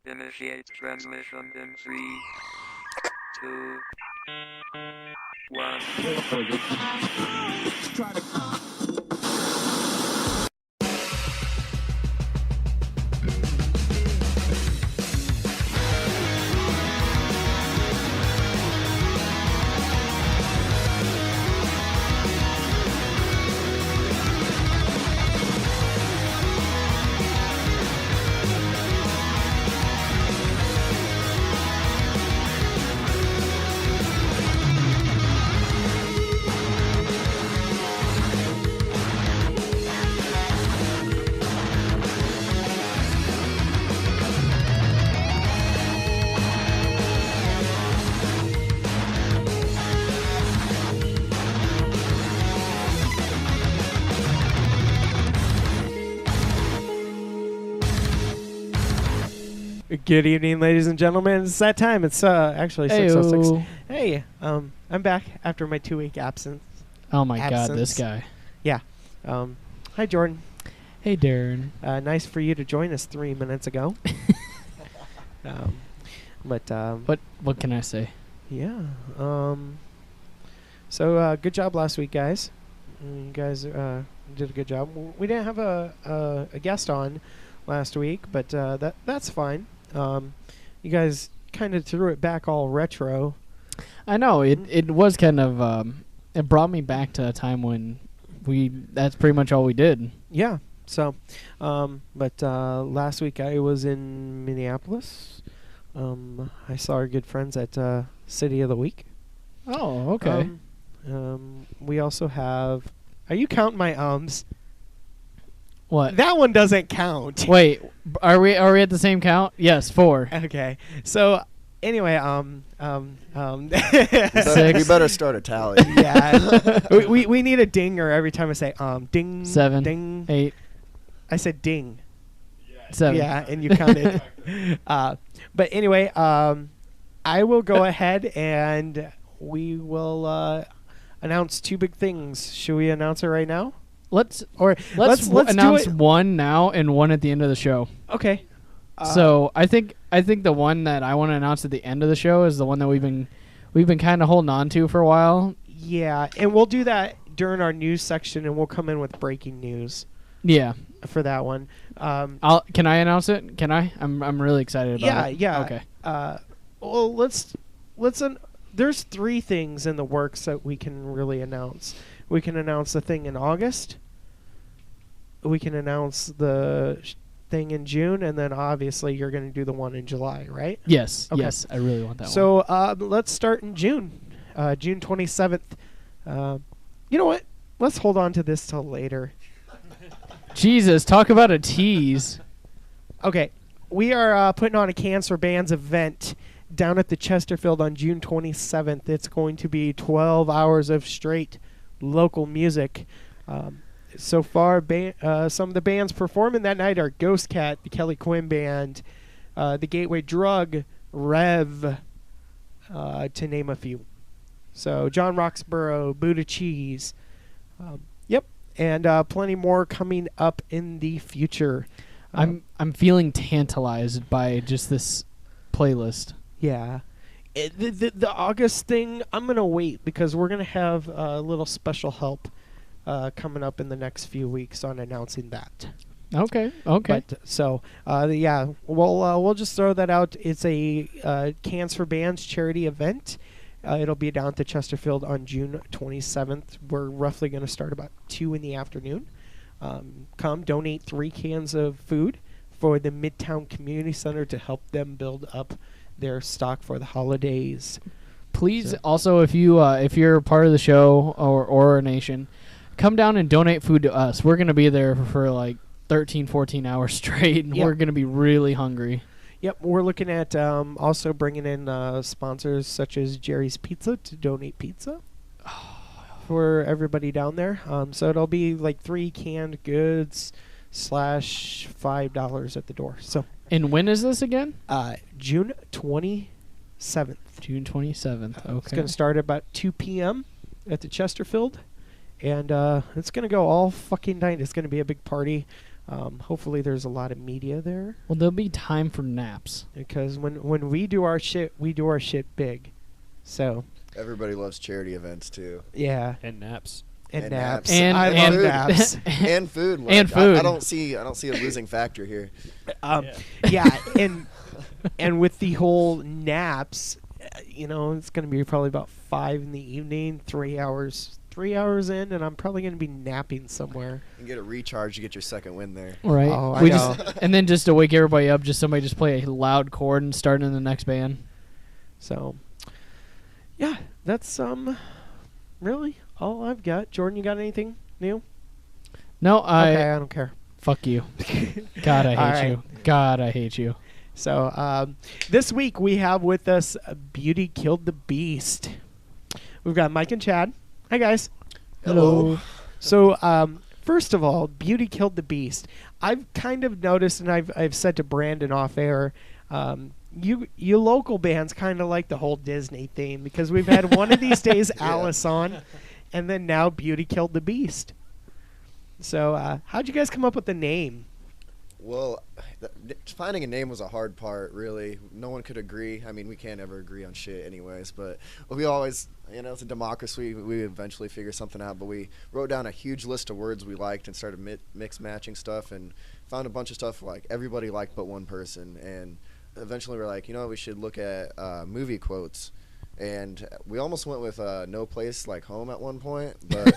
Initiate transmission in 3, 2, 1. Good evening, ladies and gentlemen. It's that time. It's actually 6:06. Ayo. Hey, I'm back after my 2-week absence. Oh my God, this Absence. guy. Hi, Jordan. Hey, Darren. Nice for you to join us 3 minutes ago. What can I say? Yeah. So good job last week, guys. You guys did a good job. We didn't have a guest on last week, but that's fine. You guys kind of threw it back all retro. I know it was kind of it brought me back to a time when that's pretty much all we did. Yeah. So, last week I was in Minneapolis. I saw our good friends at City of the Week. Oh, okay. We also have. Are you counting my ums? What? That one doesn't count. Wait, are we at the same count? Yes, 4. Okay. So anyway, Six. We better start a tally. yeah. we need a dinger every time I say ding. 7. Ding. 8. I said ding. 7. Yeah, and you counted. But anyway, I will go ahead and we will announce 2 big things. Should we announce it right now? Let's Let's announce do it. 1 now and 1 at the end of the show. Okay. So I think the one that I want to announce at the end of the show is the one that we've been kind of holding on to for a while. Yeah, and we'll do that during our news section, and we'll come in with breaking news Yeah. for that one. Can I announce it? Can I? I'm really excited about it. Yeah. Okay. Well, there's 3 things in the works that we can really announce. We can announce the thing in August. We can announce the thing in June, and then obviously you're going to do the one in July, right? Yes. Okay. Yes. I really want that one. So let's start in June, June 27th. You know what? Let's hold on to this till later. Jesus, talk about a tease. Okay, we are putting on a Cancer Bands event down at the Chesterfield on June 27th. It's going to be 12 hours of straight local music. So far, some of the bands performing that night are Ghost Cat, the Kelly Quinn Band, the Gateway Drug, Rev, to name a few. So John Roxborough, Buddha Cheese, yep, and plenty more coming up in the future. I'm feeling tantalized by just this playlist. Yeah. The August thing, I'm going to wait because we're going to have a little special help coming up in the next few weeks on announcing that. Okay. But, so, yeah, we'll just throw that out. It's a Cans for Bands charity event. It'll be down at the Chesterfield on June 27th. We're roughly going to start about 2 in the afternoon. Come donate 3 cans of food for the Midtown Community Center to help them build up their stock for the holidays. Please, also, if you're a part of the show or a nation, come down and donate food to us. We're going to be there for like 13, 14 hours straight, and Yep. we're going to be really hungry. Yep, we're looking at also bringing in sponsors such as Jerry's Pizza to donate pizza for everybody down there. So it'll be like 3 canned goods / $5 at the door. So. And when is this again? June 27th. June 27th. Okay. It's going to start at about 2 p.m. at the Chesterfield. And it's going to go all fucking night. It's going to be a big party. Hopefully there's a lot of media there, Well, there'll be time for naps. because when we do our shit big. So Everybody loves charity events too. yeah, And naps. and And naps. naps. I And love food. naps. And food. Like, And food. I don't see a losing factor here. Yeah, and with the whole naps, it's going to be probably about 5 in the evening, 3 hours in, and I'm probably going to be napping somewhere. And get a recharge to get your second win there. Right. Oh, I we know. just and then just to wake everybody up, somebody just play a loud chord and start in the next band. So, yeah, that's really all I've got. Jordan, you got anything new? No, Okay, I don't care. fuck you. God, I hate All right. you. God, I hate you. So, this week we have with us Beauty Killed the Beast. We've got Mike and Chad. Hi, guys. Hello. So, first of all, Beauty Killed the Beast. I've kind of noticed, and I've said to Brandon off air, you local bands kind of like the whole Disney theme, because we've had one of these days Alice on, and then now Beauty Killed the Beast. So, how'd you guys come up with the name? Well, finding a name was a hard part, really. No one could agree. I mean, we can't ever agree on shit anyways, but we always, it's a democracy. We eventually figure something out, but we wrote down a huge list of words we liked and started mix matching stuff and found a bunch of stuff like everybody liked but one person. And eventually we're like, we should look at movie quotes. And we almost went with No Place Like Home at one point, but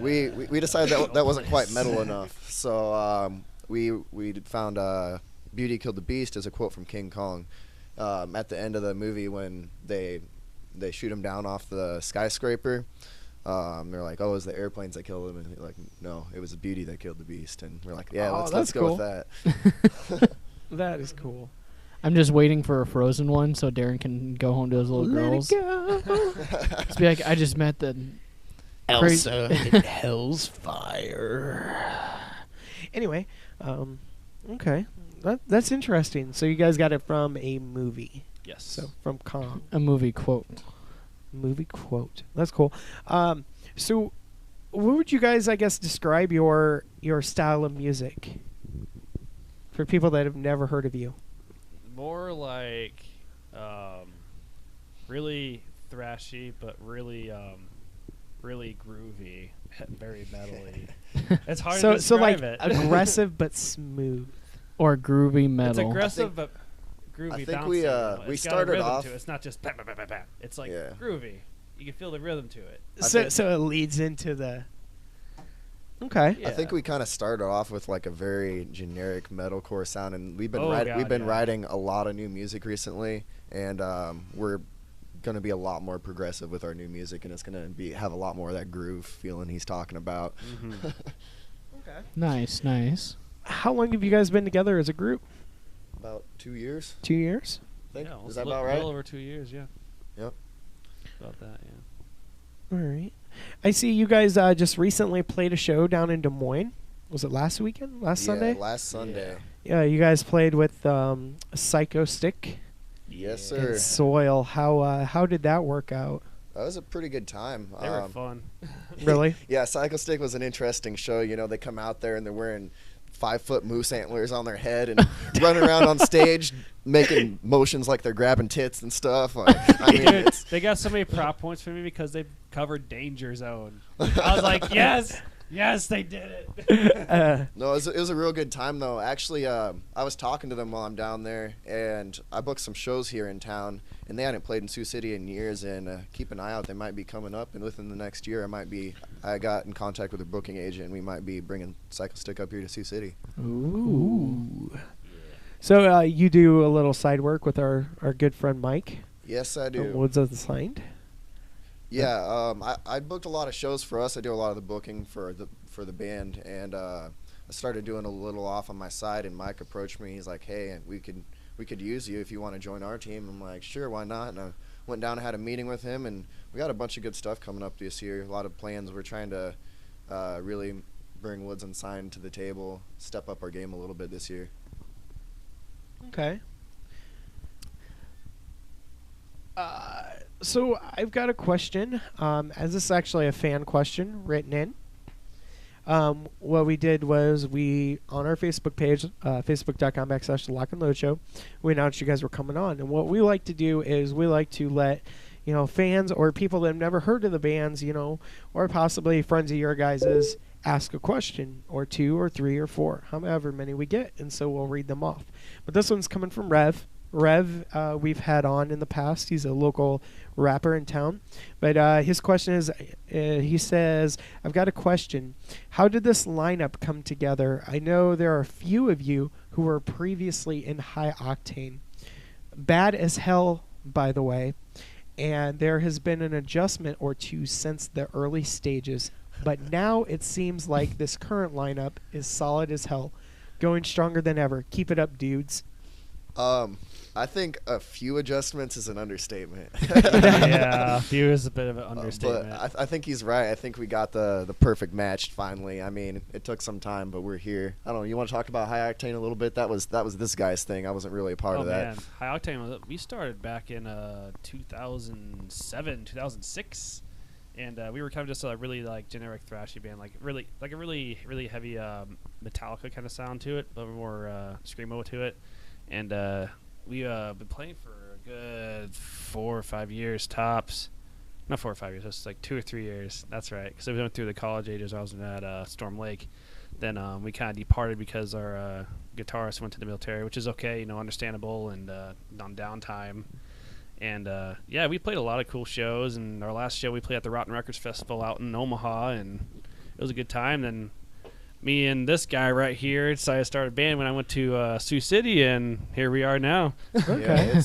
we decided that wasn't quite metal enough. So we found Beauty Killed the Beast as a quote from King Kong at the end of the movie when they shoot him down off the skyscraper. They're like, oh, it was the airplanes that killed him, and they're like, no, it was the beauty that killed the beast. And we're like, yeah, let's go cool. with that. That is cool. I'm just waiting for a Frozen one so Darren can go home to his little girls. Just be like, I just met the Elsa in Hell's Fire. Anyway, okay, that's interesting. So you guys got it from a movie. Yes. So from Kong. a movie quote. Movie quote. That's cool. So what would you guys, I guess, describe your style of music for people that have never heard of you? More like really thrashy, but really groovy, very metally. It's hard to So like describe it. aggressive but smooth. Or groovy It's metal. aggressive but groovy. I think bouncy. we It's got a started rhythm off- to it. It's not just bam, bam, bam, bam, bam. It's like Yeah. groovy. You can feel the rhythm to it. So it leads into the. Okay. Yeah. I think we kind of started off with like a very generic metalcore sound, and we've been Oh, writing, God, we've been yeah. writing a lot of new music recently, and we're gonna be a lot more progressive with our new music, and it's gonna have a lot more of that groove feeling he's talking about. Mm-hmm. Okay. Nice, nice. How long have you guys been together as a group? About 2 years, 2 years? I think. Yeah, Is that a about little right? over 2 years, yeah. Yep. About that, yeah. All right. I see you guys just recently played a show down in Des Moines. Was it last weekend? Last Sunday? Last Sunday. Yeah, you guys played with Psycho Stick Yes, Yeah. sir. and Soil. How did that work out? That was a pretty good time. They were fun. Really? Yeah, Cycle Stick was an interesting show. They come out there and they're wearing 5-foot moose antlers on their head and running around on stage making motions like they're grabbing tits and stuff. Like, I mean, Dude, they got so many prop points for me because they covered Danger Zone. I was like, yes, they did it. no, it was a real good time though. Actually, I was talking to them while I'm down there, and I booked some shows here in town, and they hadn't played in Sioux City in years. And keep an eye out; they might be coming up, and within the next year, I got in contact with a booking agent, and we might be bringing Cycle Stick up here to Sioux City. Ooh. So you do a little side work with our good friend Mike. Yes, I do. Woods of the Signed. Yeah, I booked a lot of shows for us. I do a lot of the booking for the band, and I started doing a little off on my side. And Mike approached me. He's like, "Hey, we could use you if you want to join our team." I'm like, "Sure, why not?" And I went down and had a meeting with him, and we got a bunch of good stuff coming up this year. A lot of plans. We're trying to really bring Woods and Sign to the table, step up our game a little bit this year. Okay. So I've got a question. As this is actually a fan question written in. what we did was we, on our Facebook page, facebook.com/The Lock and Load Show, we announced you guys were coming on. And what we like to do is we like to let, fans or people that have never heard of the bands, or possibly friends of your guys's, ask a question or two or three or four, however many we get, and so we'll read them off. But this one's coming from Rev. We've had on in the past. He's a local rapper in town. But his question is, he says, I've got a question. How did this lineup come together? I know there are a few of you who were previously in High Octane. Bad as hell, by the way. And there has been an adjustment or two since the early stages. But now it seems like this current lineup is solid as hell. Going stronger than ever. Keep it up, dudes. I think a few adjustments is an understatement. Yeah, a few is a bit of an understatement. But I think he's right. I think we got the perfect match finally. I mean, it took some time, but we're here. I don't know. You want to talk about High Octane a little bit? That was this guy's thing. I wasn't really a part of that. Man. High Octane, we started back in 2007, 2006. And we were kind of just a really generic thrashy band, a really heavy Metallica kind of sound to it, a little more screamo to it. And we've been playing for a good 4 or 5 years tops. Not 4 or 5 years, just 2 or 3 years. That's right. Because we went through the college ages. I was at Storm Lake. Then we kind of departed because our guitarist went to the military, which is okay, understandable, and on downtime. And we played a lot of cool shows. And our last show we played at the Rotten Records Festival out in Omaha, and it was a good time. Then me and this guy right here decided to start a band when I went to Sioux City, and here we are now. Okay.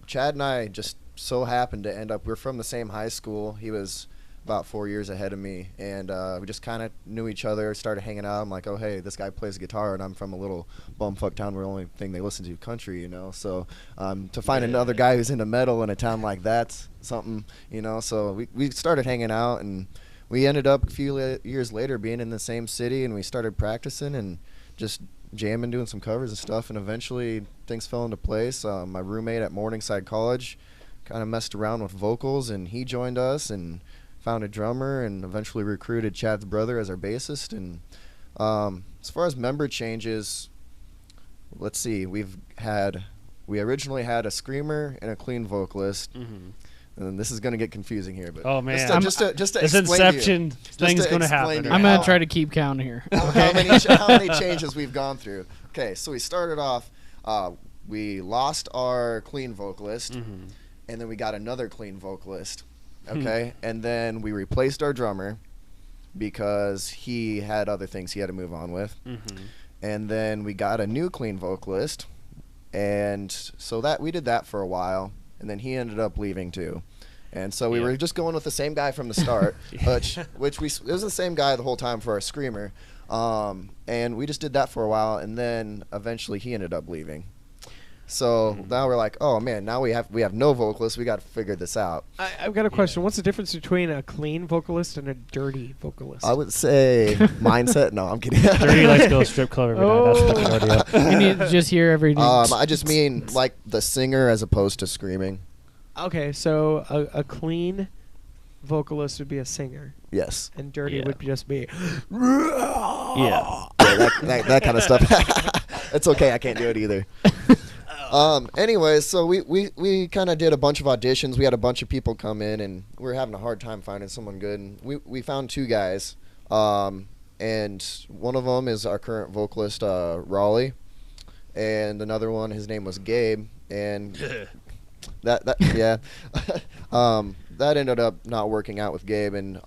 Chad and I just so happened to end up, we're from the same high school. He was about 4 years ahead of me, and we just kind of knew each other, started hanging out. I'm like, oh, hey, this guy plays guitar, and I'm from a little bumfuck town where the only thing they listen to is country, So to find another guy who's into metal in a town like that's something, So we started hanging out, and we ended up a few years later being in the same city, and we started practicing and just jamming, doing some covers and stuff, and eventually things fell into place. My roommate at Morningside College kind of messed around with vocals, and he joined us and found a drummer and eventually recruited Chad's brother as our bassist. And as far as member changes, let's see, we originally had a screamer and a clean vocalist. Mm-hmm. And this is going to get confusing here, but oh man, just to this explain Inception to you, thing's going to happen. I'm going to try to keep count here. How many changes we've gone through? Okay, so we started off. We lost our clean vocalist, mm-hmm. and then we got another clean vocalist. Okay, and then we replaced our drummer because he had other things he had to move on with, mm-hmm. and then we got a new clean vocalist, and so that we did that for a while. And then he ended up leaving too, and so we were just going with the same guy from the start, it was the same guy the whole time for our screamer, and we just did that for a while, and then eventually he ended up leaving. So now we're like, oh man, now we have no vocalist. We got to figure this out. I've got a question. What's the difference between a clean vocalist and a dirty vocalist? I would say mindset. No, I'm kidding. Dirty likes to go to strip club every night. That's the cardio. You need to just hear every. I just mean like the singer as opposed to screaming. Okay, so a clean vocalist would be a singer. Yes. And dirty would just be. That kind of stuff. It's okay. I can't do it either. Anyways, so we kind of did a bunch of auditions. We had a bunch of people come in, and we were having a hard time finding someone good. And we found two guys, and one of them is our current vocalist, Raleigh, and another one, his name was Gabe, and that ended up not working out with Gabe, and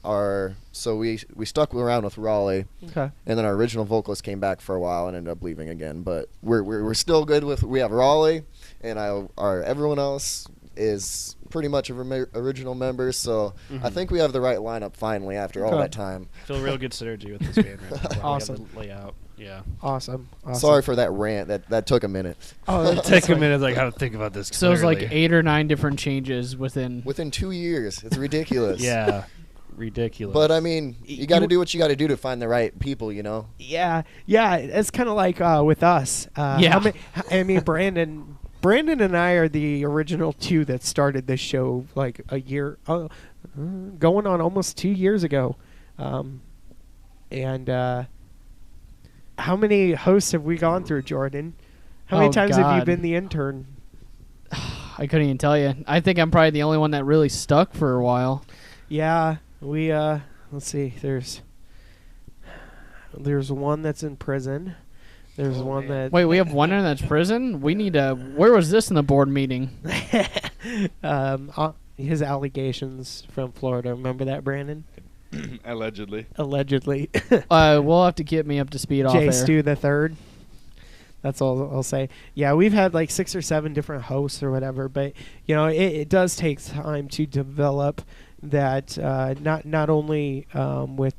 so we stuck around with Raleigh. Okay. And then our original vocalist came back for a while and ended up leaving again. But we're still good with. We have Raleigh, and everyone else is pretty much original members. So I think we have the right lineup finally after all that time. Feel real good synergy with this band right now. Awesome layout. Yeah. Awesome. Sorry for that rant. That took a minute. Oh, it took a minute. How to think about this. So it's like 8 or 9 different changes within 2 years. It's ridiculous. Yeah. Ridiculous. But I mean, you got to do what you got to do to find the right people, Yeah. It's kind of like with us. Brandon and I are the original two that started this show like a year, going on almost 2 years ago. And how many hosts have we gone through, Jordan? How many times have you God. been the intern? I couldn't even tell you. I think I'm probably the only one that really stuck for a while. Yeah, we let's see. There's one that's in prison. There's one that Wait, we have one in that's prison? We need to... Where was this in the board meeting? his allegations from Florida. Remember that, Brandon? Allegedly. Allegedly. We'll have to get me up to speed off Jay air. Stu the third. That's all I'll say. Yeah, we've had like 6 or 7 different hosts or whatever, but you know, it does take time to develop that. Not only with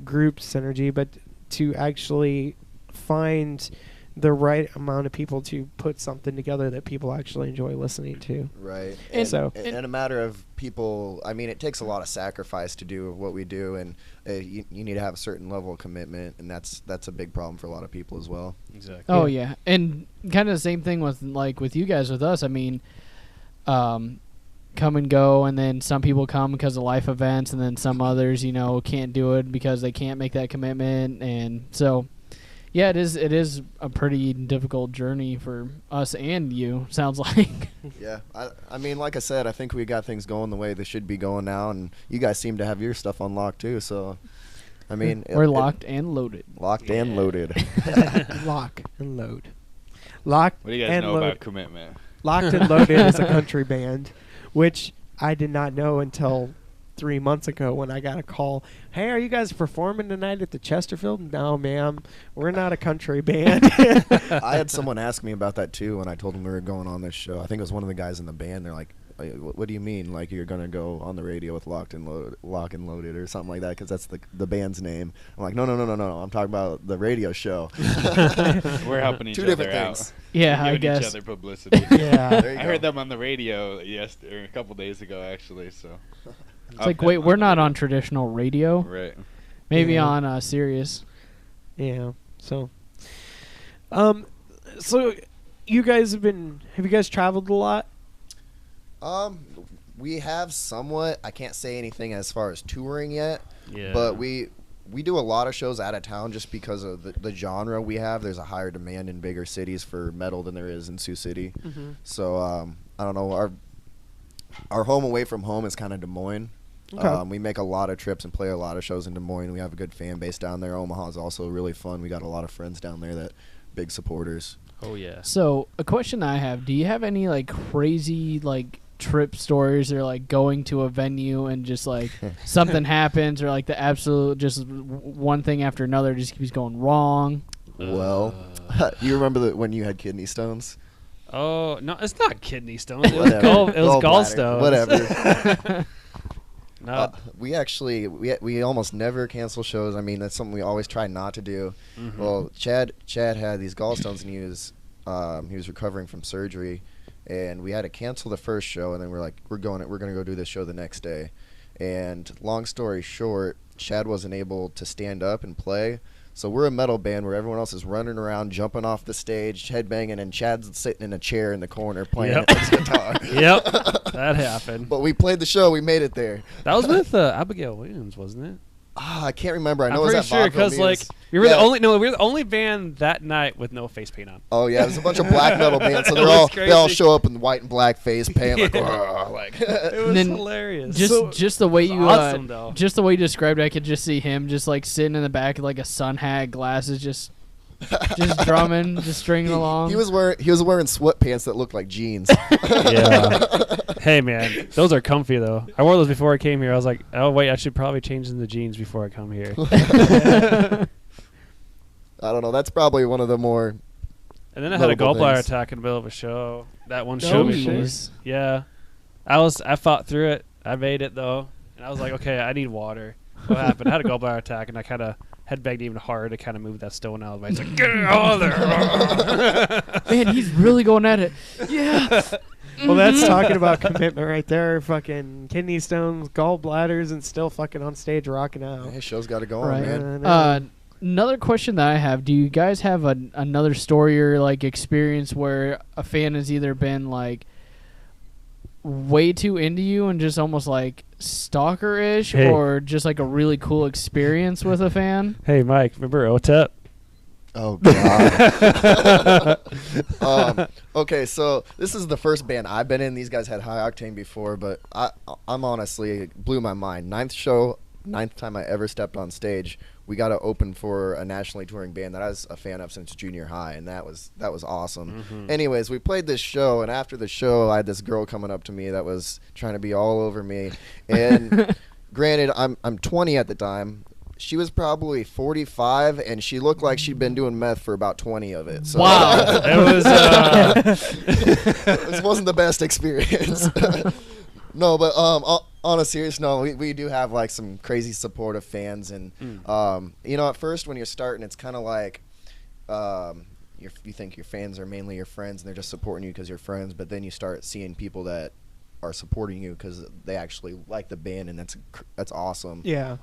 group synergy, but to actually find the right amount of people to put something together that people actually enjoy listening to. Right. And so, and a matter of people, I mean, it takes a lot of sacrifice to do what we do, and you need to have a certain level of commitment, and that's a big problem for a lot of people as well. Exactly. Oh, yeah. And kind of the same thing with you guys, with us. I mean, come and go, and then some people come because of life events, and then some others, can't do it because they can't make that commitment. And so, yeah, it is a pretty difficult journey for us and you, sounds like. Yeah. I mean, like I said, I think we got things going the way they should be going now, and you guys seem to have your stuff unlocked too, so... I mean, we're locked and loaded. Locked and loaded. Lock and load. Lock What do you guys and know load. about commitment? Locked and Loaded is a country band, which I did not know until 3 months ago when I got a call. Hey, are you guys performing tonight at the Chesterfield? No, ma'am. We're not a country band. I had someone ask me about that too when I told them we were going on this show. I think it was one of the guys in the band. They're like, what do you mean? Like you're going to go on the radio with Lock and Loaded or something like that? Because that's the band's name. I'm like, no. I'm talking about the radio show. We're helping each Two other different out. things. Yeah, We're I giving guess. each other publicity. Yeah. There you I go. heard them on the radio a couple days ago, actually. So It's like, wait, we're not on traditional radio. Right. Maybe Yeah. on Sirius. Yeah. So you guys have you guys traveled a lot? We have somewhat. I can't say anything as far as touring yet. Yeah. But we do a lot of shows out of town just because of the genre we have. There's a higher demand in bigger cities for metal than there is in Sioux City. Mm-hmm. So I don't know. Our home away from home is kind of Des Moines. Okay. We make a lot of trips and play a lot of shows in Des Moines. We have a good fan base down there. Omaha is also really fun. We got a lot of friends down there that big supporters. Oh yeah. So, a question I have, do you have any, crazy, trip stories or, going to a venue and just, something happens or, the absolute, just one thing after another just keeps going wrong? Well, you remember when you had kidney stones? Oh no, it's not kidney stones. It was Whatever. gallstones. Whatever. No. We actually we almost never cancel shows. I mean, that's something we always try not to do. Mhm. Well, Chad had these gallstones, and he was recovering from surgery, and we had to cancel the first show, and then we're like, we're gonna go do this show the next day. And long story short, Chad wasn't able to stand up and play. So we're a metal band where everyone else is running around, jumping off the stage, headbanging, and Chad's sitting in a chair in the corner playing his guitar. Yep, that happened. But we played the show. We made it there. That was with Abigail Williams, wasn't it? I can't remember. I know I'm it was pretty at sure Vaudeville because Muse. we were Yeah. we were the only band that night with no face paint on. Oh yeah, there's a bunch of black metal bands, so It was they all crazy. show up in white and black face paint, like, Yeah. "Whoa," like It was then hilarious. Just the way it's you awesome, though. just the way you described it, I could just see him just sitting in the back of a sun hat, glasses, just drumming, just stringing along. he was wearing sweatpants that looked like jeans. Yeah. Hey man, those are comfy though. I wore those before I came here. I was like, oh wait, I should probably change into jeans before I come here. I don't know. That's probably one of the more. And then I had a Notable gallbladder things. attack in the middle of a show. That one Oh, show shit. before. Yeah. I fought through it. I made it though. And I was like, okay, I need water. What happened? I had a gallbladder attack and I kind of headbanged even harder to kind of move that stone out of the way. It's like, get it out of there. Man, he's really going at it. Yeah. Well, that's talking about commitment right there. Fucking kidney stones, gallbladders, and still fucking on stage rocking out. Hey, show's got to go on, Right. man. Another question that I have: do you guys have another story or experience where a fan has either been way too into you and just almost stalker-ish Hey. or just like a really cool experience with a fan? Hey, Mike, remember OTEP? Oh God. Okay, so this is the first band I've been in. These guys had High Octane before, but I'm honestly, it blew my mind. Ninth time I ever stepped on stage. We got to open for a nationally touring band that I was a fan of since junior high, and that was awesome. Mm-hmm. Anyways, we played this show, and after the show, I had this girl coming up to me that was trying to be all over me. And granted, I'm 20 at the time. She was probably 45, and she looked like she'd been doing meth for about 20 of it. So Wow. It was. This wasn't the best experience. No, but on a serious note, we do have like some crazy supportive fans, and at first when you're starting, it's kind of like you think your fans are mainly your friends, and they're just supporting you because you're friends. But then you start seeing people that are supporting you because they actually like the band, and that's awesome. Yeah.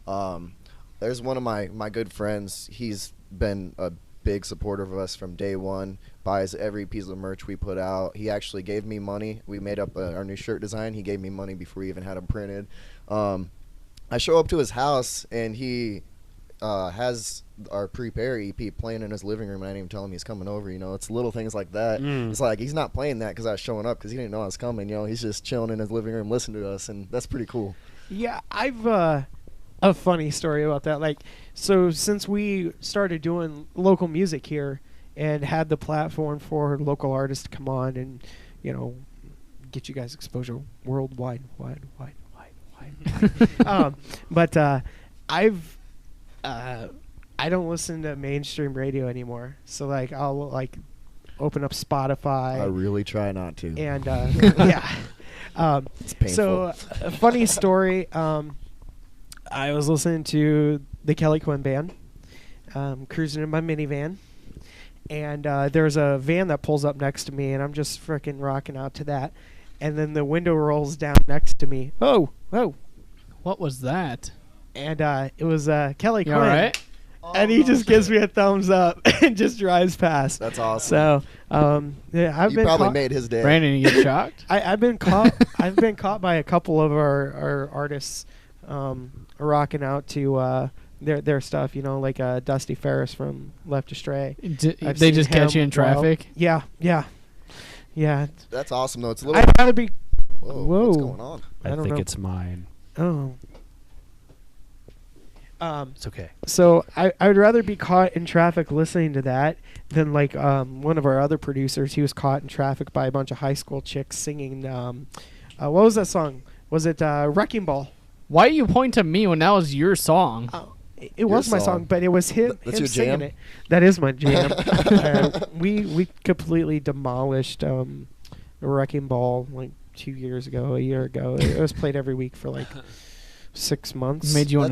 There's one of my good friends. He's been a big supporter of us from day one, buys every piece of merch we put out. He actually gave me money. We made up our new shirt design. He gave me money before we even had them printed. I show up to his house, and he has our Prepare EP playing in his living room, and I didn't even tell him he's coming over. It's little things like that. It's like he's not playing that because I was showing up because he didn't know I was coming. He's just chilling in his living room listening to us, and that's pretty cool. Yeah, I've a funny story about that. Like, so since we started doing local music here and had the platform for local artists to come on and, get you guys exposure worldwide, wide. But I've I don't listen to mainstream radio anymore. So like I'll like open up Spotify. I really try not to. And yeah. It's painful. So a funny story. I was listening to the Kelly Quinn Band, cruising in my minivan, and there's a van that pulls up next to me, and I'm just freaking rocking out to that, and then the window rolls down next to me. Oh, What was that? and it was Kelly You Quinn, all right? and he just gives me a thumbs up and just drives past. That's awesome. So yeah, I've You been probably caught, made his day. Brandon, you get shocked? I've been caught. I've been caught by a couple of our artists rocking out to their stuff. Like Dusty Ferris from Left Astray. I've They seen just catch him you in while- traffic? Yeah. That's awesome, though. It's a little. I'd rather be. Whoa, Whoa. what's going on? I don't think know. it's mine. Oh. It's okay. So I would rather be caught in traffic listening to that than like one of our other producers. He was caught in traffic by a bunch of high school chicks singing. What was that song? Was it Wrecking Ball? Why do you point to me when that was your song? It was my song, but it was him That's your singing jam? it. That is my jam. We completely demolished Wrecking Ball like a year ago. It was played every week for like 6 months. Made you want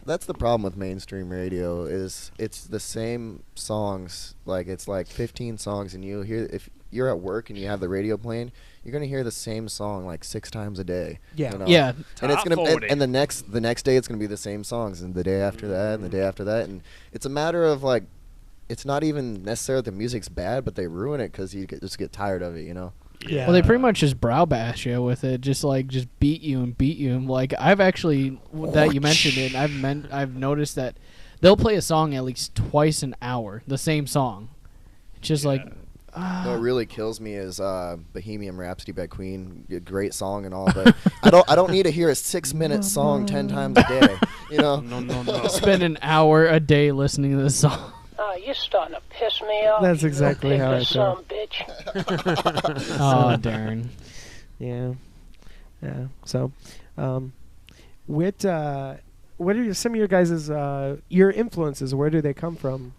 That's the problem with mainstream radio is it's the same songs. Like it's like 15 songs, and if you're at work and you have the radio playing, you're gonna hear the same song like 6 times a day. Yeah. Yeah. And it's Top gonna 40. and the next day it's gonna be the same songs, and the day after that, and the day after that, and it's a matter of like, it's not even necessarily the music's bad, but they ruin it because you just get tired of it. Yeah. Well, they pretty much just brow bash you with it, just beat you and beat you. Like I've actually that you mentioned it. I've noticed that they'll play a song at least twice an hour, the same song. It's just like What really kills me is Bohemian Rhapsody by Queen. A great song and all, but I don't need to hear a 6-minute song 10 times a day. No. spend an hour a day listening to this song. You're starting to piss me off. That's you exactly how I little feel. bitch. Oh darn! Yeah. So, what are some of your guys' your influences? Where do they come from?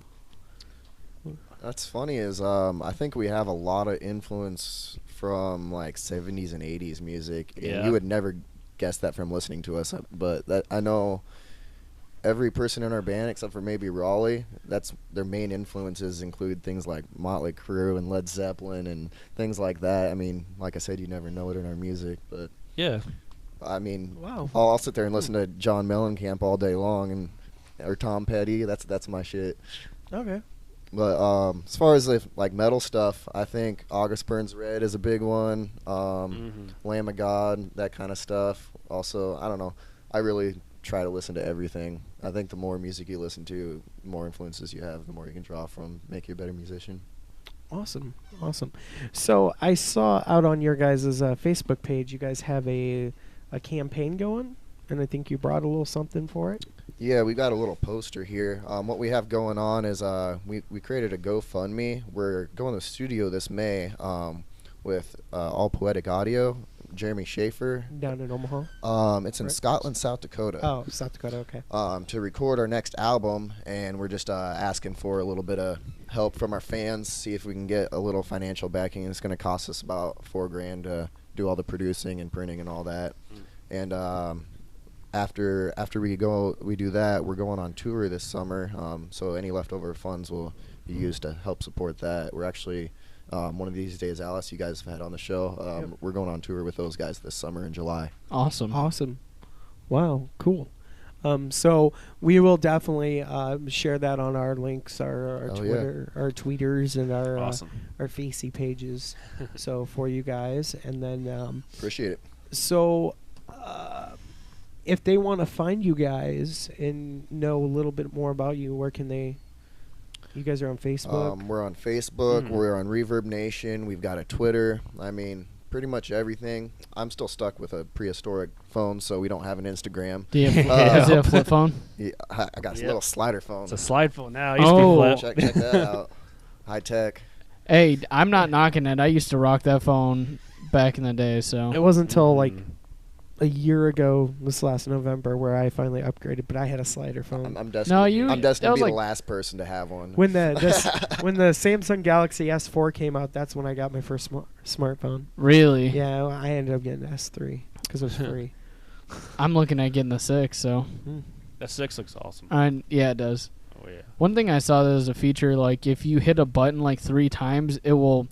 That's funny is I think we have a lot of influence from like 70s and 80s music. And Yeah. you would never guess that from listening to us, but that I know every person in our band except for maybe Raleigh, that's their main influences include things like Motley Crue and Led Zeppelin and things like that. I mean, like I said, you never know it in our music, but Yeah. I mean, Wow. I'll sit there and listen to John Mellencamp all day long or Tom Petty. That's my shit. Okay. But as far as like metal stuff, I think August Burns Red is a big one. Lamb of God, that kind of stuff. Also, I don't know. I really try to listen to everything. I think the more music you listen to, the more influences you have, the more you can draw from, make you a better musician. Awesome. So I saw out on your guys' Facebook page, you guys have a campaign going, and I think you brought a little something for it. Yeah, we got a little poster here. What we have going on is we created a GoFundMe. We're going to the studio this May with All Poetic Audio, Jeremy Schaefer. Down in Omaha? It's in Right. Scotland, South Dakota. Oh, South Dakota, okay. To record our next album, and we're just asking for a little bit of help from our fans, see if we can get a little financial backing. It's going to cost us about $4,000 to do all the producing and printing and all that. And after we do that, we're going on tour this summer. So any leftover funds will be used to help support that. We're actually one of these days, Alice, you guys have had on the show. Yep. We're going on tour with those guys this summer in July. Awesome. Wow, cool. So we will definitely share that on our links, our Twitter, our tweeters, and our Facey pages. So for you guys, and then Appreciate it. So if they want to find you guys and know a little bit more about you, where can they? You guys are on Facebook. We're on Facebook. We're on Reverb Nation. We've got a Twitter. I mean, pretty much everything. I'm still stuck with a prehistoric phone, so we don't have an Instagram. Do you have, is it a flip phone? Yeah, I got a little slider phone. It's a slide phone now. It used to be flip. Check that out. High tech. Hey, I'm not knocking it. I used to rock that phone back in the day. So it wasn't until like a year ago, this last November, where I finally upgraded. But I had a slider phone. I'm destined. I'm destined to be like the last person to have one. When the Samsung Galaxy S4 came out, that's when I got my first smartphone. Really? Yeah, I ended up getting the S3 because it was free. I'm looking at getting the 6. So that 6 looks awesome. Yeah, it does. Oh yeah. One thing I saw that was a feature, like if you hit a button like 3 times, it will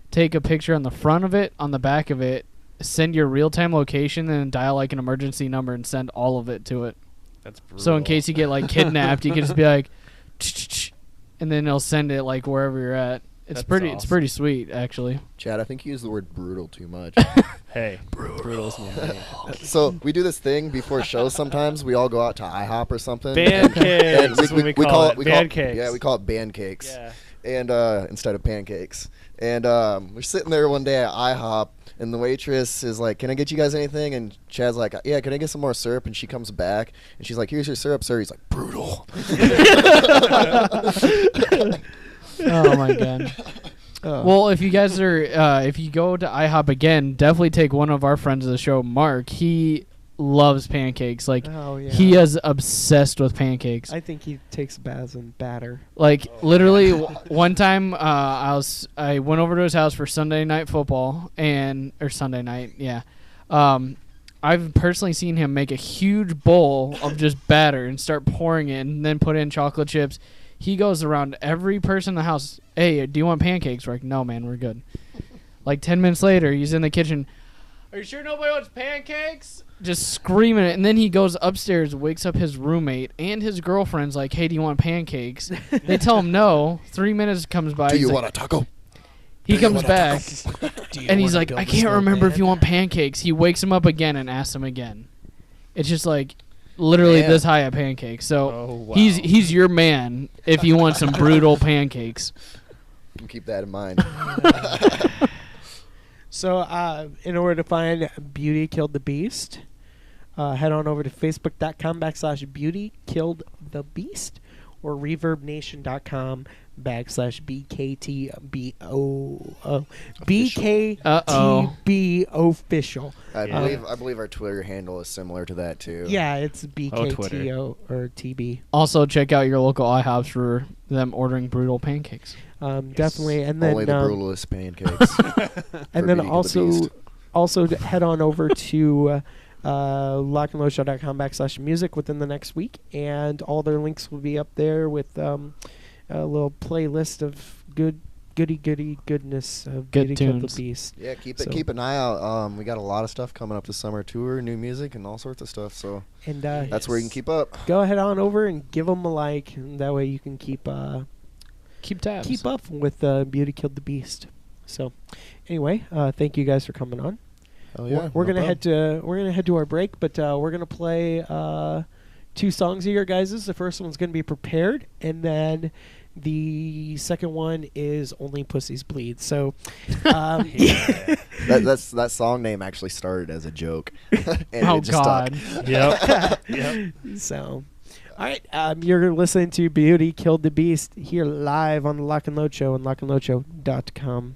take a picture on the front of it, on the back of it, send your real-time location, and then dial like an emergency number and send all of it to it. That's brutal. So in case you get like kidnapped, you can just be like, and then it'll send it like wherever you're at. It's pretty. Awesome. It's pretty sweet, actually. Chad, I think you used the word brutal too much. Hey, brutal. So we do this thing before shows. Sometimes we all go out to IHOP or something. Band cakes. That's what we call it. Band cakes. Yeah, we call it band cakes. Yeah. And instead of pancakes. And we're sitting there one day at IHOP, and the waitress is like, "Can I get you guys anything?" And Chad's like, "Yeah, can I get some more syrup?" And she comes back, and she's like, "Here's your syrup, sir." He's like, "Brutal." Oh my god. Well, if you guys are, if you go to IHOP again, definitely take one of our friends of the show, Mark. He loves pancakes. Like, he is obsessed with pancakes. I think he takes baths in batter. Like, literally, one time, I went over to his house for Sunday night football, or Sunday night, yeah. I've personally seen him make a huge bowl of just batter and start pouring it and then put in chocolate chips. He goes around every person in the house, "Hey, do you want pancakes?" We're like, "No, man, we're good." Like 10 minutes later, he's in the kitchen. "Are you sure nobody wants pancakes?" Just screaming it. And then he goes upstairs, wakes up his roommate and his girlfriend's like, "Hey, do you want pancakes?" They tell him no. 3 minutes comes by. Do you want a taco? He comes back, and he's like, "I can't remember if you want pancakes." He wakes him up again and asks him again. It's just like literally this high at pancakes. So he's your man if you want some brutal pancakes. Keep that in mind. So in order to find Beauty Killed the Beast, head on over to facebook.com/Beauty Killed the Beast or BKTB official. I believe our Twitter handle is similar to that too. Yeah, it's BKTO or TB. Also, check out your local IHOPs for them ordering brutal pancakes. Definitely, and then only the brutalist pancakes. And then also head on over to lockandloadshow.com/music within the next week, and all their links will be up there with a little playlist of goody goodness of Good Beauty Killed the tunes. Beast. Yeah, keep an eye out. We got a lot of stuff coming up this summer, tour, new music, and all sorts of stuff. So And that's where you can keep up. Go ahead on over and give them a like, and that way you can keep keep tabs. keep up with Beauty Killed the Beast. So, anyway, thank you guys for coming on. Hell yeah. We're no gonna problem. head to our break, but we're gonna play 2 songs of your guys's. The first one's gonna be Prepared, and then the second one is Only Pussies Bleed. So, That song name actually started as a joke. And Oh it just stuck. God. Yep. So, all right, you're listening to Beauty Killed the Beast here live on the Lock and Load Show on lockandloadshow.com.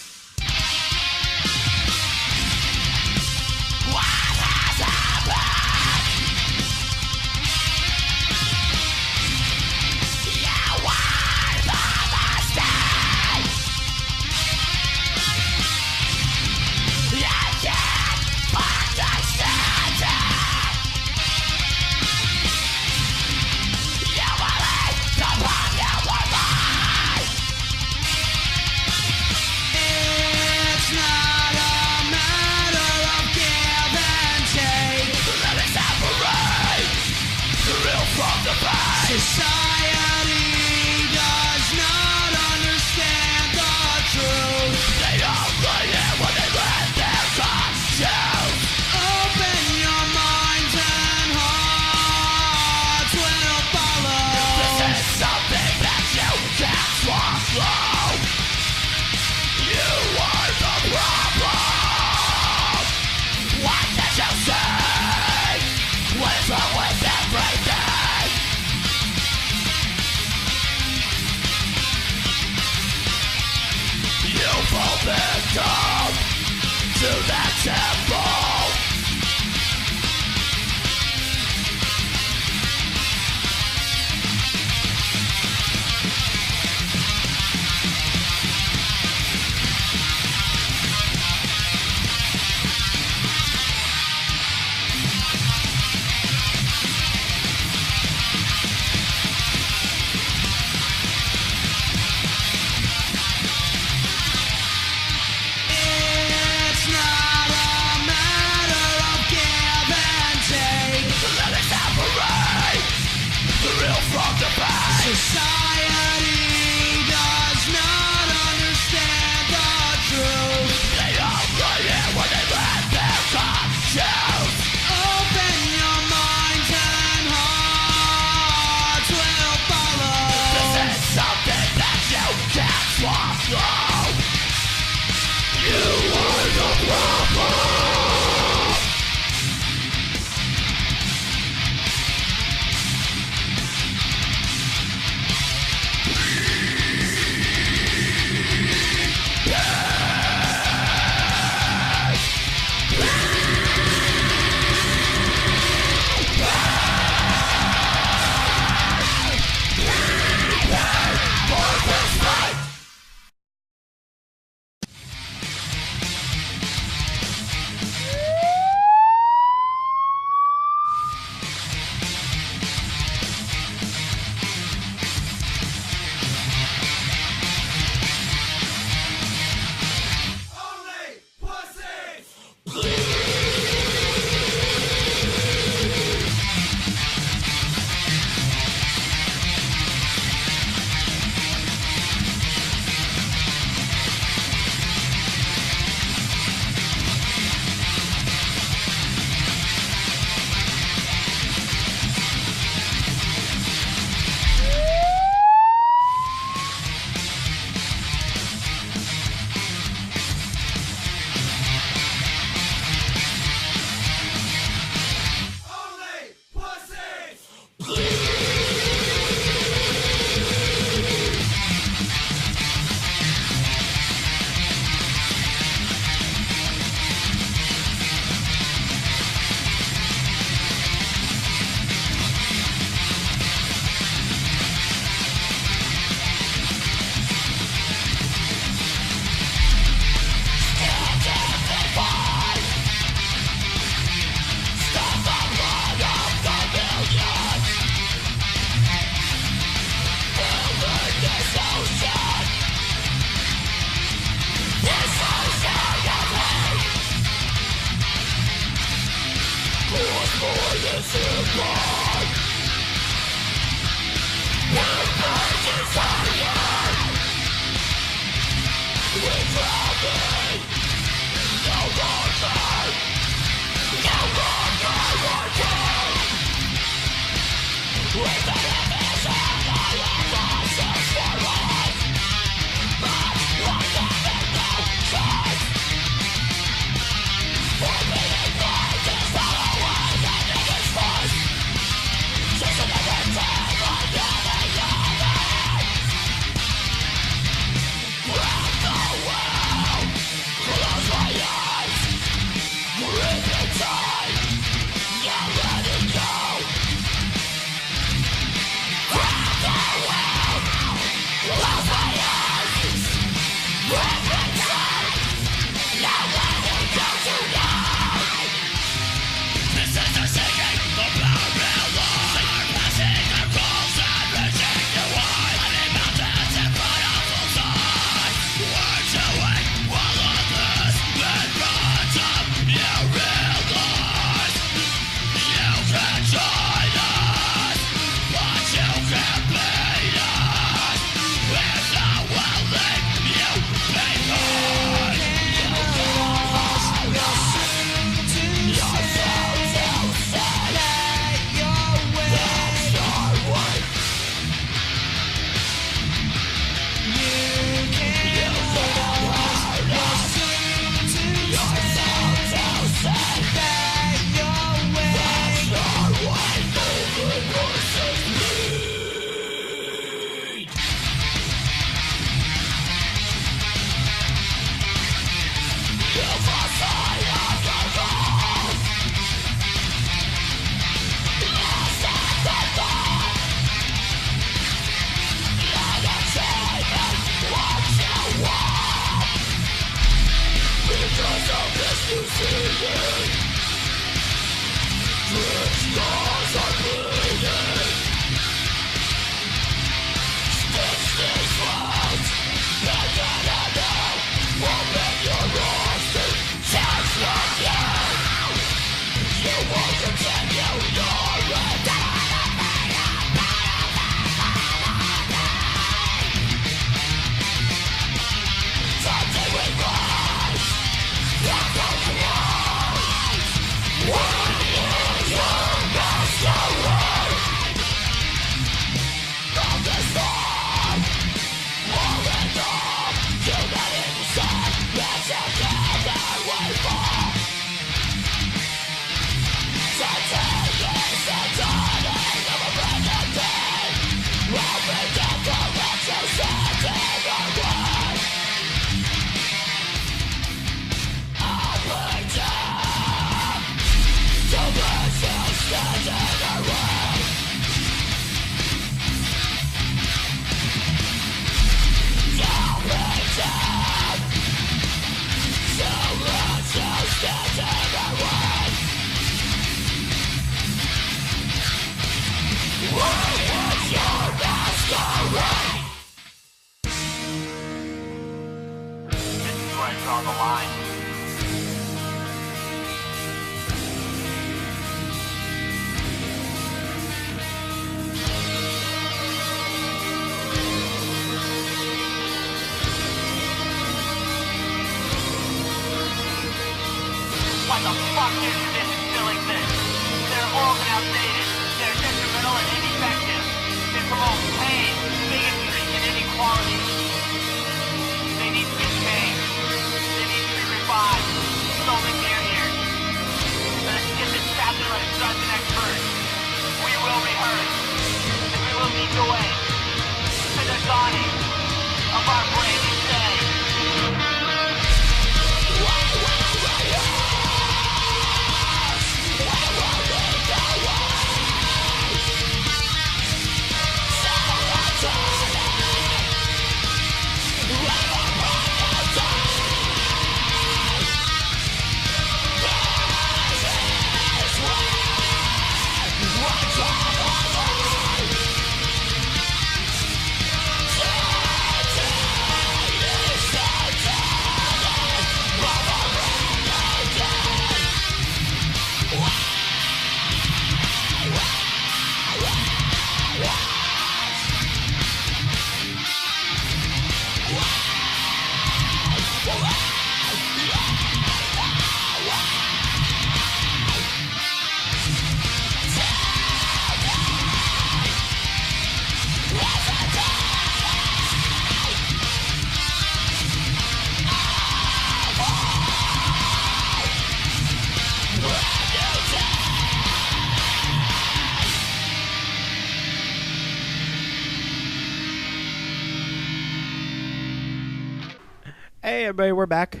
Hey, everybody, we're back.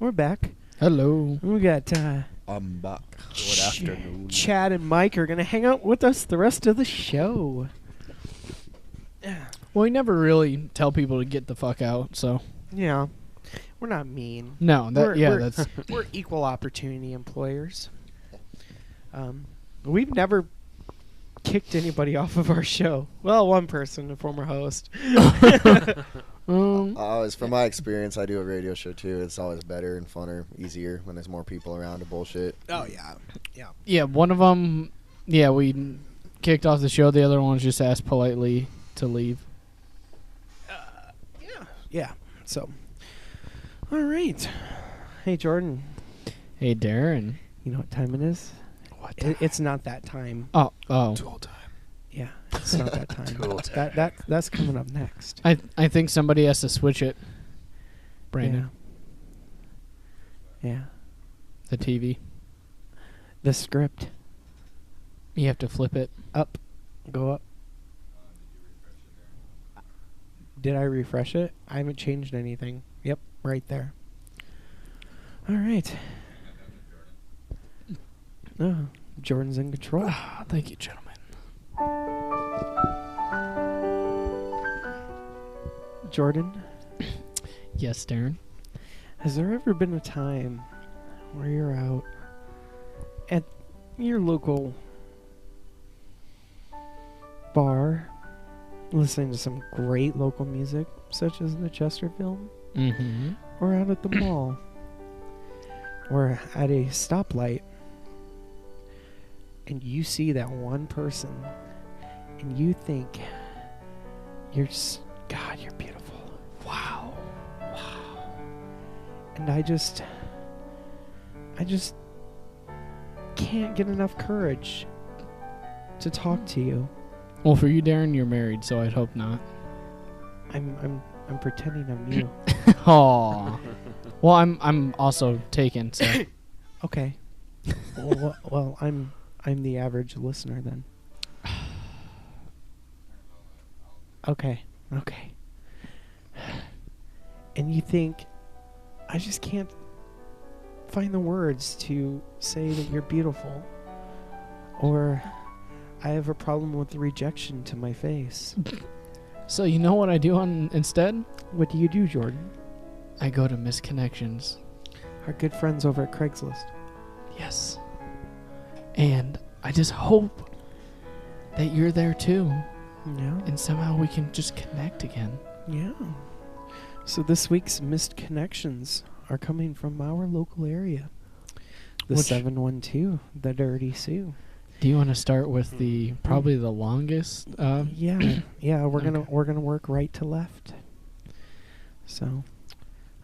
We're back. Hello. We got I'm back. Good afternoon. Chad and Mike are going to hang out with us the rest of the show. Well, we never really tell people to get the fuck out, so. Yeah. We're not mean. No, that's. We're equal opportunity employers. We've never kicked anybody off of our show. Well, one person, a former host. Always, from my experience, I do a radio show too. It's always better and funner, easier when there's more people around to bullshit. Oh, yeah. Yeah. Yeah, one of them, we kicked off the show. The other one just asked politely to leave. Yeah. So, all right. Hey, Jordan. Hey, Darren. You know what time it is? What? It's not that time. Oh. Tool time. Yeah, it's not that time. Tool time. That's coming up next. I think somebody has to switch it. Brandon. Yeah. The TV. The script. You have to flip it. Up. Go up. Did I refresh it? I haven't changed anything. Yep, right there. All right. Oh, Jordan's in control. Thank you, gentlemen. Jordan, Yes, Darren. has there ever been a time where you're out at your local bar listening to some great local music, such as the Chesterfield, Mm-hmm. or out at the mall, or at a stoplight, and you see that one person, and you think, God, you're beautiful. Wow. And I just can't get enough courage to talk to you. Well, for you, Darren, you're married, so I'd hope not. I'm pretending I'm you. Aw. Well, I'm also taken, so. Okay. Well, I'm the average listener then. Okay. And you think, I just can't find the words to say that you're beautiful. Or I have a problem with the rejection to my face. So you know what I do instead? What do you do, Jordan? I go to Missed Connections. Our good friends over at Craigslist. Yes. And I just hope that you're there too. Yeah. And somehow we can just connect again. Yeah. So this week's Missed Connections are coming from our local area. The Which- 712, the Dirty Sioux. Do you want to start with the probably the longest? Yeah, we're Okay. gonna work right to left. So,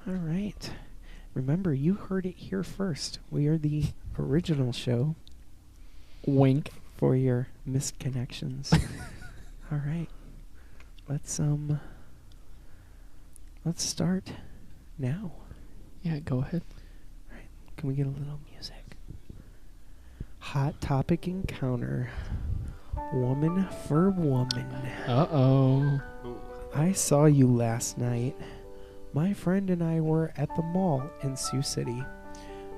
all right. Remember, you heard it here first. We are the original show Wink. for your Missed Connections. All right. Let's start now. Yeah, go ahead. Can we get a little music? Hot topic encounter. Woman for woman. Uh-oh. I saw you last night. My friend and I were at the mall in Sioux City.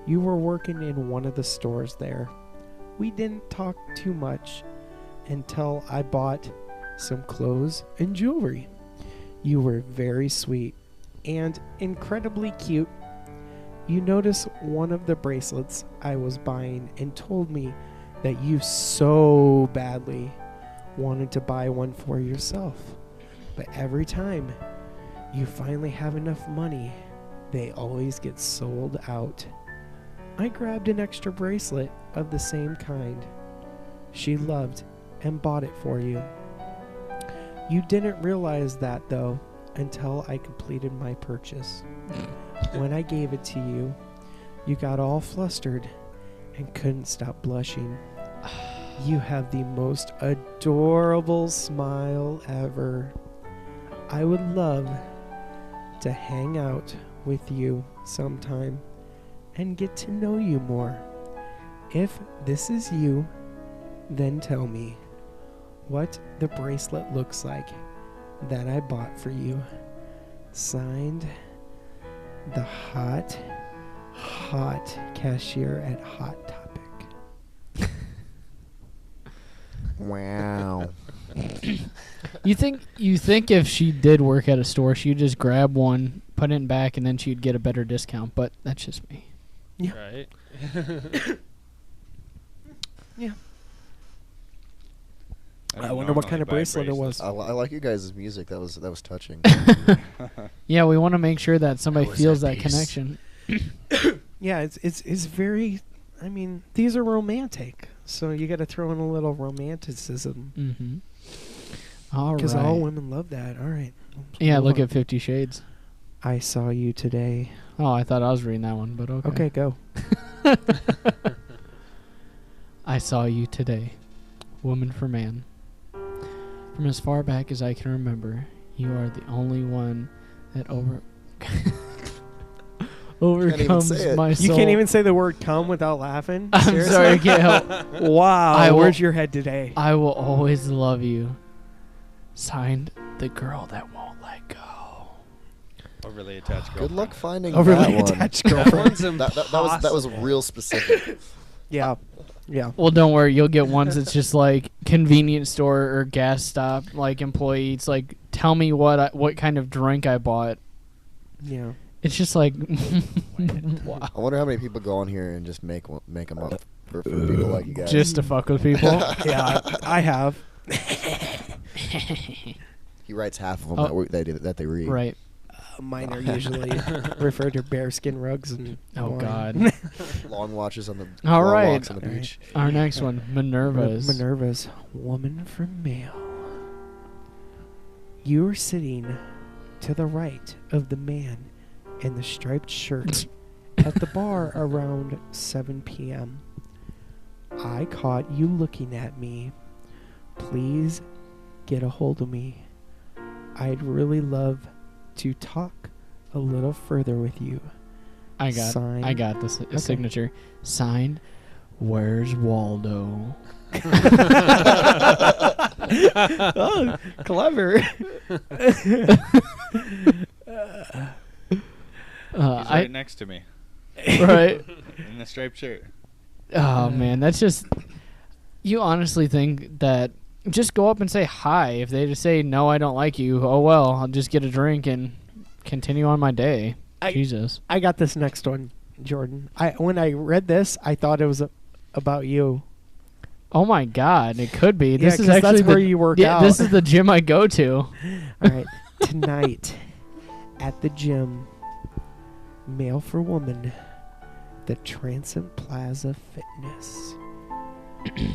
You were working in one of the stores there. We didn't talk too much until I bought some clothes and jewelry. You were very sweet and incredibly cute. You noticed one of the bracelets I was buying and told me that you so badly wanted to buy one for yourself. But every time you finally have enough money, they always get sold out. I grabbed an extra bracelet of the same kind she loved and bought it for you. You didn't realize that though until I completed my purchase. When I gave it to you, you got all flustered and couldn't stop blushing. You have the most adorable smile ever. I would love to hang out with you sometime and get to know you more. If this is you, then tell me what the bracelet looks like that I bought for you. Signed, the hot cashier at Hot Topic. Wow. You think if she did work at a store, she'd just grab one, put it back, and then she'd get a better discount? But that's just me. Yeah. Right. Yeah. I don't wonder what normally kind of buy bracelet it was. I like you guys' music. That was touching. Yeah, we want to make sure that somebody I was feels at that peace. connection. Yeah, it's very. I mean, these are romantic, so you got to throw in a little romanticism Mm-hmm. All right. because all women love that. All right. let's Yeah, move look on. at 50 Shades. I saw you today. Oh, I thought I was reading that one, but okay. Okay, go. I saw you today, woman for man. From as far back as I can remember, you are the only one that overcomes say it. my You soul. can't even say the word "come" without laughing. I'm Seriously? sorry, I can't help. Wow, I will- where's your head today? I will always love you. Signed, the girl that won't let go. Overly attached girl. Good luck finding Overly that one. attached girlfriend. That was real specific. Yeah, yeah. Well, don't worry. You'll get ones that's just like convenience store or gas stop, like employee. It's like, tell me what kind of drink I bought. Yeah. It's just like, wow. I wonder how many people go on here and just make them up for people like you guys. Just to fuck with people. Yeah, I have. He writes half of them Oh. that they read. Right. Mine are usually referred to bearskin rugs and. Oh, wine. God. Long watches on the All long right. walks on the All right. beach. Our next one, Minerva's. Minerva's woman from male. You're sitting to the right of the man in the striped shirt at the bar around 7 p.m. I caught you looking at me. Please get a hold of me. I'd really love to talk a little further with you. I got the signature. Signed, Where's Waldo? Oh, clever. He's right next to me Right. in the striped shirt. Oh, man. That's just... You honestly think that... Just go up and say hi. If they just say, no, I don't like you, oh, well, I'll just get a drink and continue on my day. Jesus. I got this next one, Jordan. When I read this, I thought it was about you. Oh, my God. It could be. This Yeah, is 'cause actually that's where you work out. This is the gym I go to. All right. Tonight at the gym, male for woman, the Transcend Plaza Fitness.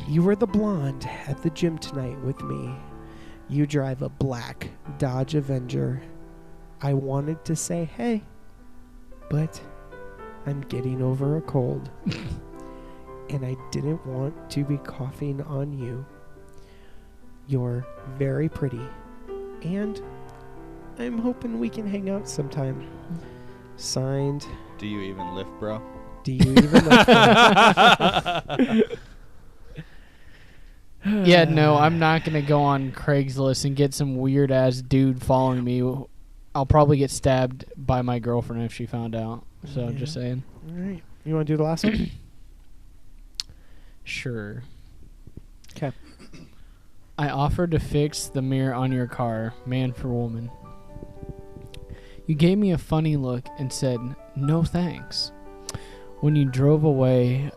You were the blonde at the gym tonight with me. You drive a black Dodge Avenger. I wanted to say hey, but I'm getting over a cold. And I didn't want to be coughing on you. You're very pretty. And I'm hoping we can hang out sometime. Signed. Do you even lift, bro? Do you even lift? Yeah, no, I'm not going to go on Craigslist and get some weird-ass dude following me. I'll probably get stabbed by my girlfriend if she found out. So, Yeah. just saying. All right. You want to do the last one? Sure. 'Kay. I offered to fix the mirror on your car, man for woman. You gave me a funny look and said, no thanks. When you drove away,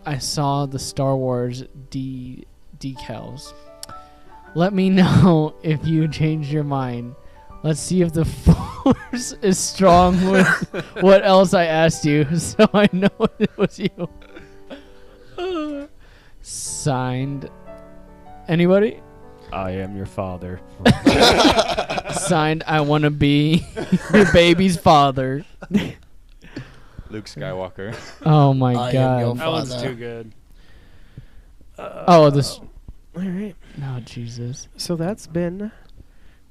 I saw the Star Wars decals. Let me know if you changed your mind. Let's see if the force is strong with what else I asked you, so I know it was you. Signed. Anybody? I am your father. Signed, I want to be your baby's father. Luke Skywalker. Oh my I am your God. That one's Father. too good. Oh, this. All right. Oh, Jesus. So that's been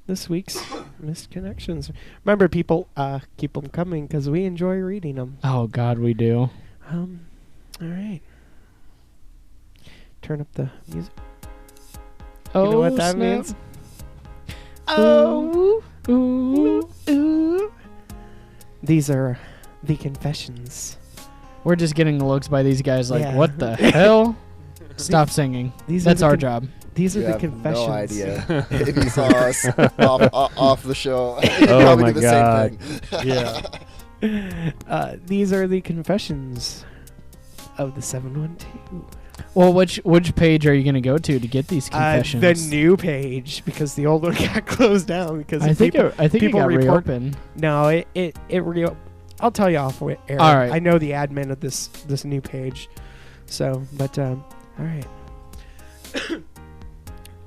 this week's Missed Connections. Remember, people, keep them coming because we enjoy reading them. Oh, God, we do. All right. Turn up the music. Oh, You know what that snap. means? Oh, ooh, ooh. These are the confessions. We're just getting looks by these guys like, Yeah. what the hell? Stop singing. These are That's the our con- job. These are You the have confessions. no idea. If you saw us off the show, you'd Oh probably my do the God. same thing. Yeah. These are the confessions of the 712. Well, which page are you going to go to get these confessions? The new page, because the old one got closed down because I think it people got report- reopened. No, it I'll tell you off air. All right. I know the admin of this new page. So, but all right.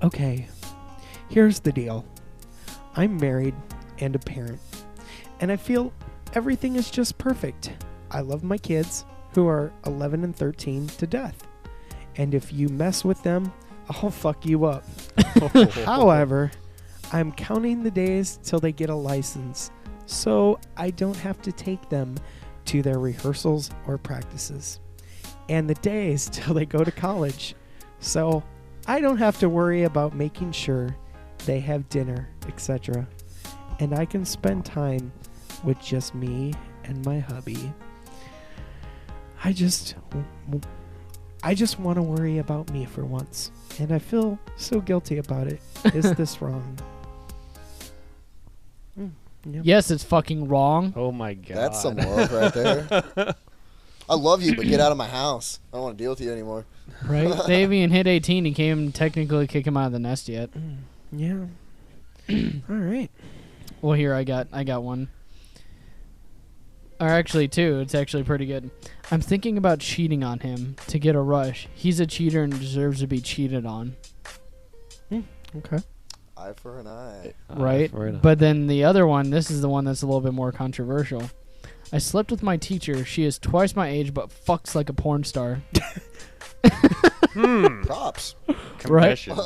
Okay. Here's the deal. I'm married and a parent, and I feel everything is just perfect. I love my kids, who are 11 and 13, to death. And if you mess with them, I'll fuck you up. However, I'm counting the days till they get a license, so I don't have to take them to their rehearsals or practices. And the days till they go to college, so I don't have to worry about making sure they have dinner, etc. And I can spend time with just me and my hubby. I just want to worry about me for once, and I feel so guilty about it. Is this wrong? Yep. Yes, it's fucking wrong. Oh my God. That's some love right there. I love you, but get out of my house. I don't want to deal with you anymore. Right? They haven't even hit 18. You can't even technically kick him out of the nest yet. Yeah. All right. Well, here I got one. Or actually two. It's actually pretty good. I'm thinking about cheating on him to get a rush. He's a cheater and deserves to be cheated on. Okay. Eye for an eye. Right? fair enough. But then the other one, this is the one that's a little bit more controversial. I slept with my teacher. She is twice my age but fucks like a porn star. Props. Confessions.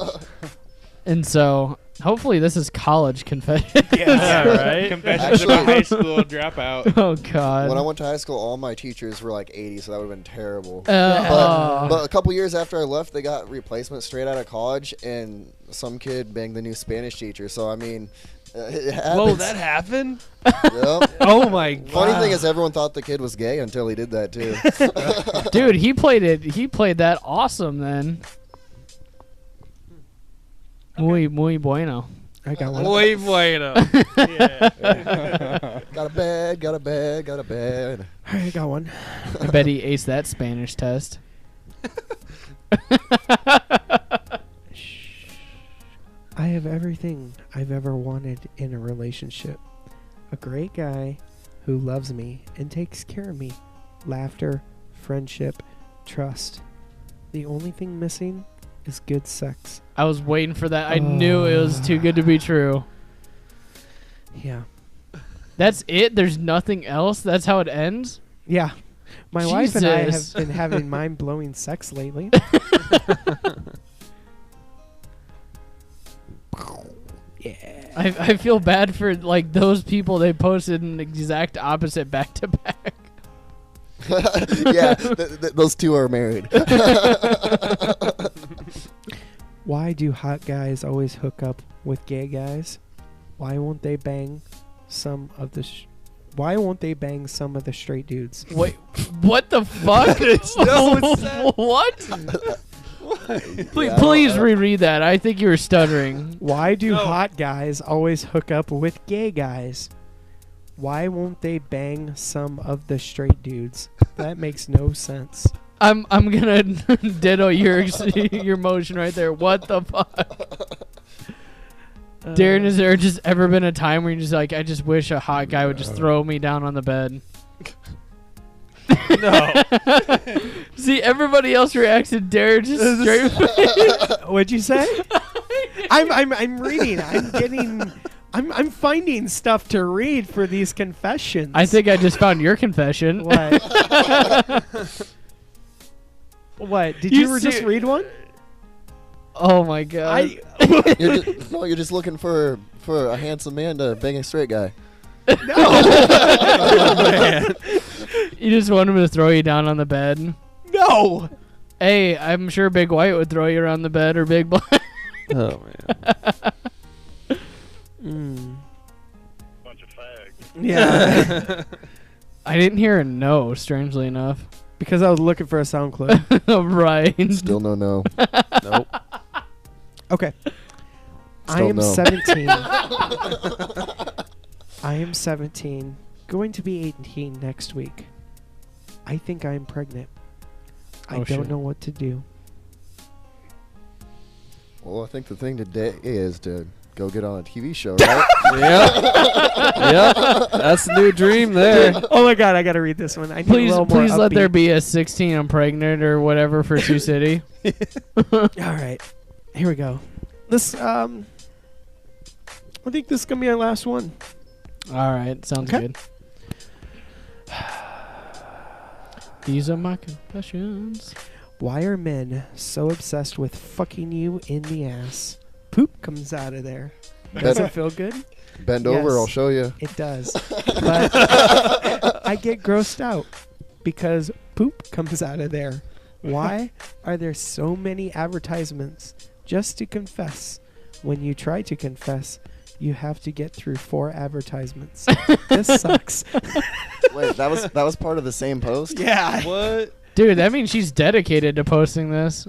And so, hopefully this is college confession. Yeah, right? Confessions of a high school dropout. Oh, God. When I went to high school, all my teachers were like 80, so that would have been terrible. Oh. But a couple years after I left, they got replacements straight out of college, and some kid banged the new Spanish teacher. So, I mean, it happens. Whoa, that happened? Yep. Oh my God. Funny thing is, everyone thought the kid was gay until he did that, too. Dude, he played that awesome then. Muy bueno. I got one. Muy bueno. Yeah. Got a bed, got a bed, got a bed. All right, I got one. I bet he aced that Spanish test. I have everything I've ever wanted in a relationship. A great guy who loves me and takes care of me. Laughter, friendship, trust. The only thing missing is good sex. I was waiting for that. I knew it was too good to be true. Yeah. That's it? There's nothing else? That's how it ends? Yeah. My wife and I have Jesus. been having mind-blowing sex lately. Yeah. I feel bad for like those people. They posted an exact opposite back to back. Yeah, those two are married. Why do hot guys always hook up with gay guys? Why won't they bang some of the straight dudes? Wait, what the fuck? What? Please reread that. I think you were stuttering. Why do hot guys always hook up with gay guys? Why won't they bang some of the straight dudes? That makes no sense. I'm gonna ditto your motion right there. What the fuck? Darren, has there just ever been a time where you're just like, I just wish a hot guy would just throw me down on the bed? No. See, everybody else reacts to Darren just straight. What'd you say? I'm reading. I'm finding stuff to read for these confessions. I think I just found your confession. What? What? Did you just read one? Oh my god! You're just looking for a handsome man to bang a straight guy. No. Oh, man. You just want him to throw you down on the bed. No. Hey, I'm sure Big White would throw you around the bed, or Big Black. Oh, man. Mm. Bunch of fags. Yeah. I didn't hear a no, strangely enough. Because I was looking for a sound clip. Right. Still no. Nope. Okay. I Still am no. 17. I am 17. Going to be 18 next week. I think I'm pregnant. I Oh, don't shit. know what to do. Well, I think the thing today is to go get on a TV show, right? Yep. That's the new dream there. Oh my god, I gotta read this one. I need a Please, little more please let there upbeat. be a 16 I'm pregnant or whatever for Sioux City. All right, here we go. This I think this is gonna be our last one. All right, sounds Okay. good. These are my confessions. Why are men so obsessed with fucking you in the ass? Poop comes out of there. Does it feel good? Bend over, Yes. I'll show you. It does. But I get grossed out because poop comes out of there. Why are there so many advertisements just to confess? When you try to confess, you have to get through 4 advertisements. This sucks. Wait, that was part of the same post? Yeah. What? Dude, that means she's dedicated to posting this.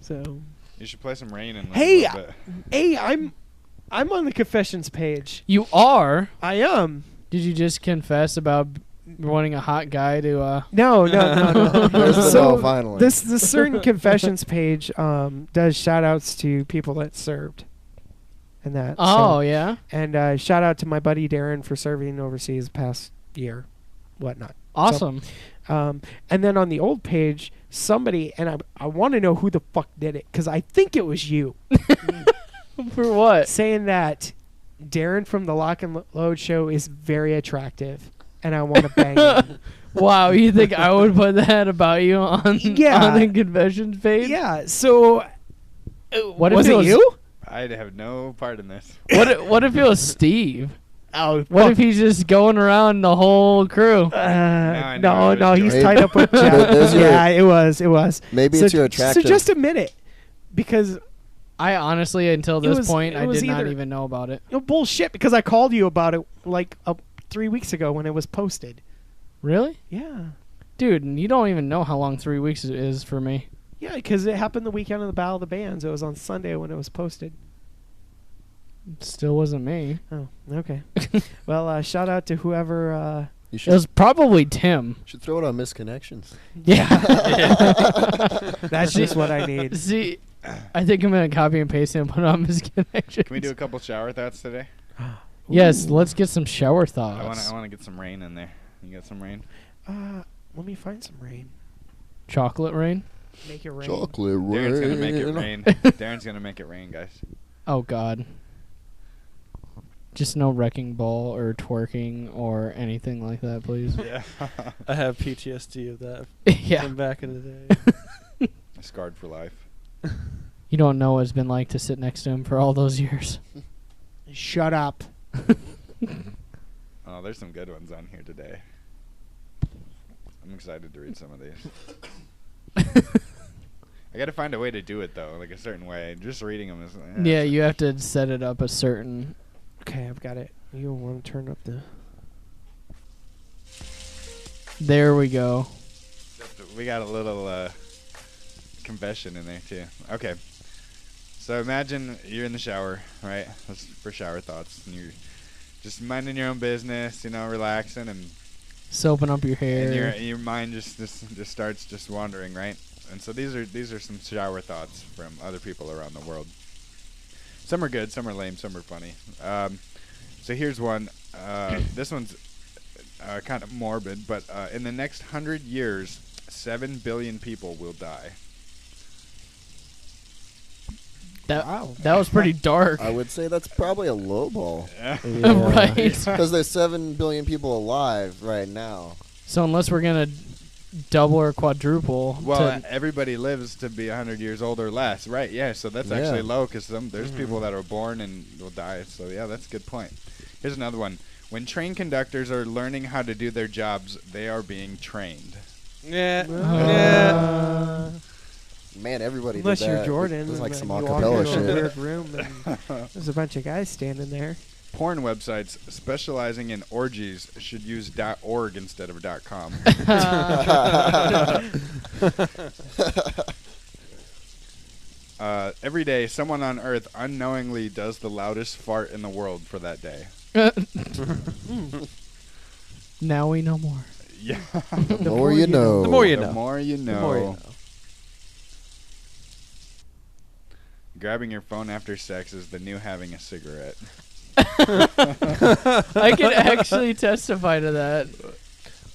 So, You should play some Rain and Hey, a little bit. hey, I'm on the confessions page. You are? I am. Did you just confess about wanting a hot guy to, No. There's the So, no, finally. This certain confessions page does shout outs to people that served. And that. Oh, so, yeah? and shout out to my buddy Darren for serving overseas past year, whatnot. Awesome. And then on the old page, somebody, and I want to know who the fuck did it, because I think it was you, For what? saying that Darren from the Lock and Load show is very attractive, and I want to bang him. Wow, you think I would put that about you on, Yeah. on the confessions page? Yeah, so What if was it it was you? I'd have no part in this. What if it was Steve? Oh, What if he's just going around the whole crew? I know it No, was he's George. tied up with Jeff. There's your- Yeah, it was. Maybe So it's your So attractive. just admit it, because I honestly, until It this was- point, it I was did not either- even know about it. bullshit. Because I called you about it like 3 weeks ago when it was posted. Really? Yeah. Dude, you don't even know how long 3 weeks is for me. Yeah, because it happened the weekend of the Battle of the Bands. It was on Sunday when it was posted. Still wasn't me. Oh, okay. Well, shout out to whoever. You It should, was probably Tim. should throw it on Missed Connections. Yeah. That's just what I need. See, I think I'm going to copy and paste it and put it on Missed Connections. Can we do a couple shower thoughts today? Yes, let's get some shower I thoughts. want to get some Rain in there. You got some Rain? Let me find some rain. Chocolate rain? Make it rain. Chocolate Darren's gonna make it rain. rain. Darren's gonna make it rain, guys. Oh, God. Just no wrecking ball or twerking or anything like that, please. Yeah. I have PTSD of that Yeah. from back in the day. Scarred for life. You don't know what it's been like to sit next to him for all those years. Shut up. Oh, there's some good ones on here today. I'm excited to read some of these. I got to find a way to do it though, like a certain way. Just reading them is. Yeah, you have to set it up a certain... Okay, I've got it. You want to turn up the... There we go. We got a little confession in there too. Okay. So imagine you're in the shower, right? That's for shower thoughts, and you're just minding your own business, you know, relaxing, and Soaping up your hair. and your mind just starts just wandering, right? And so these are some shower thoughts from other people around the world. Some are good, some are lame, some are funny. So here's one. This one's kind of morbid, but in the next 100 years, 7 billion people will die. That was pretty dark. I would say that's probably a low ball. Right. Because there's 7 billion people alive right now. So unless we're going to double or quadruple... Well, to, everybody lives to be 100 years old or less, right? Yeah, so that's actually Yeah. low because there's people that are born and will die. So yeah, that's a good point. Here's another one. When train conductors are learning how to do their jobs, they are being trained. Yeah. Uh, Man, everybody Unless did you're that. Jordan. It was like and some then you walk acapella into a shit. weird room and there's a bunch of guys standing there. porn websites specializing in orgies should use .org instead of .com. Every day, someone on Earth unknowingly does the loudest fart in the world for that day. Now we know more. Yeah. The more you know. The more you The know. more you know. The more you know. Grabbing your phone after sex is the new having a cigarette. I can actually testify to that.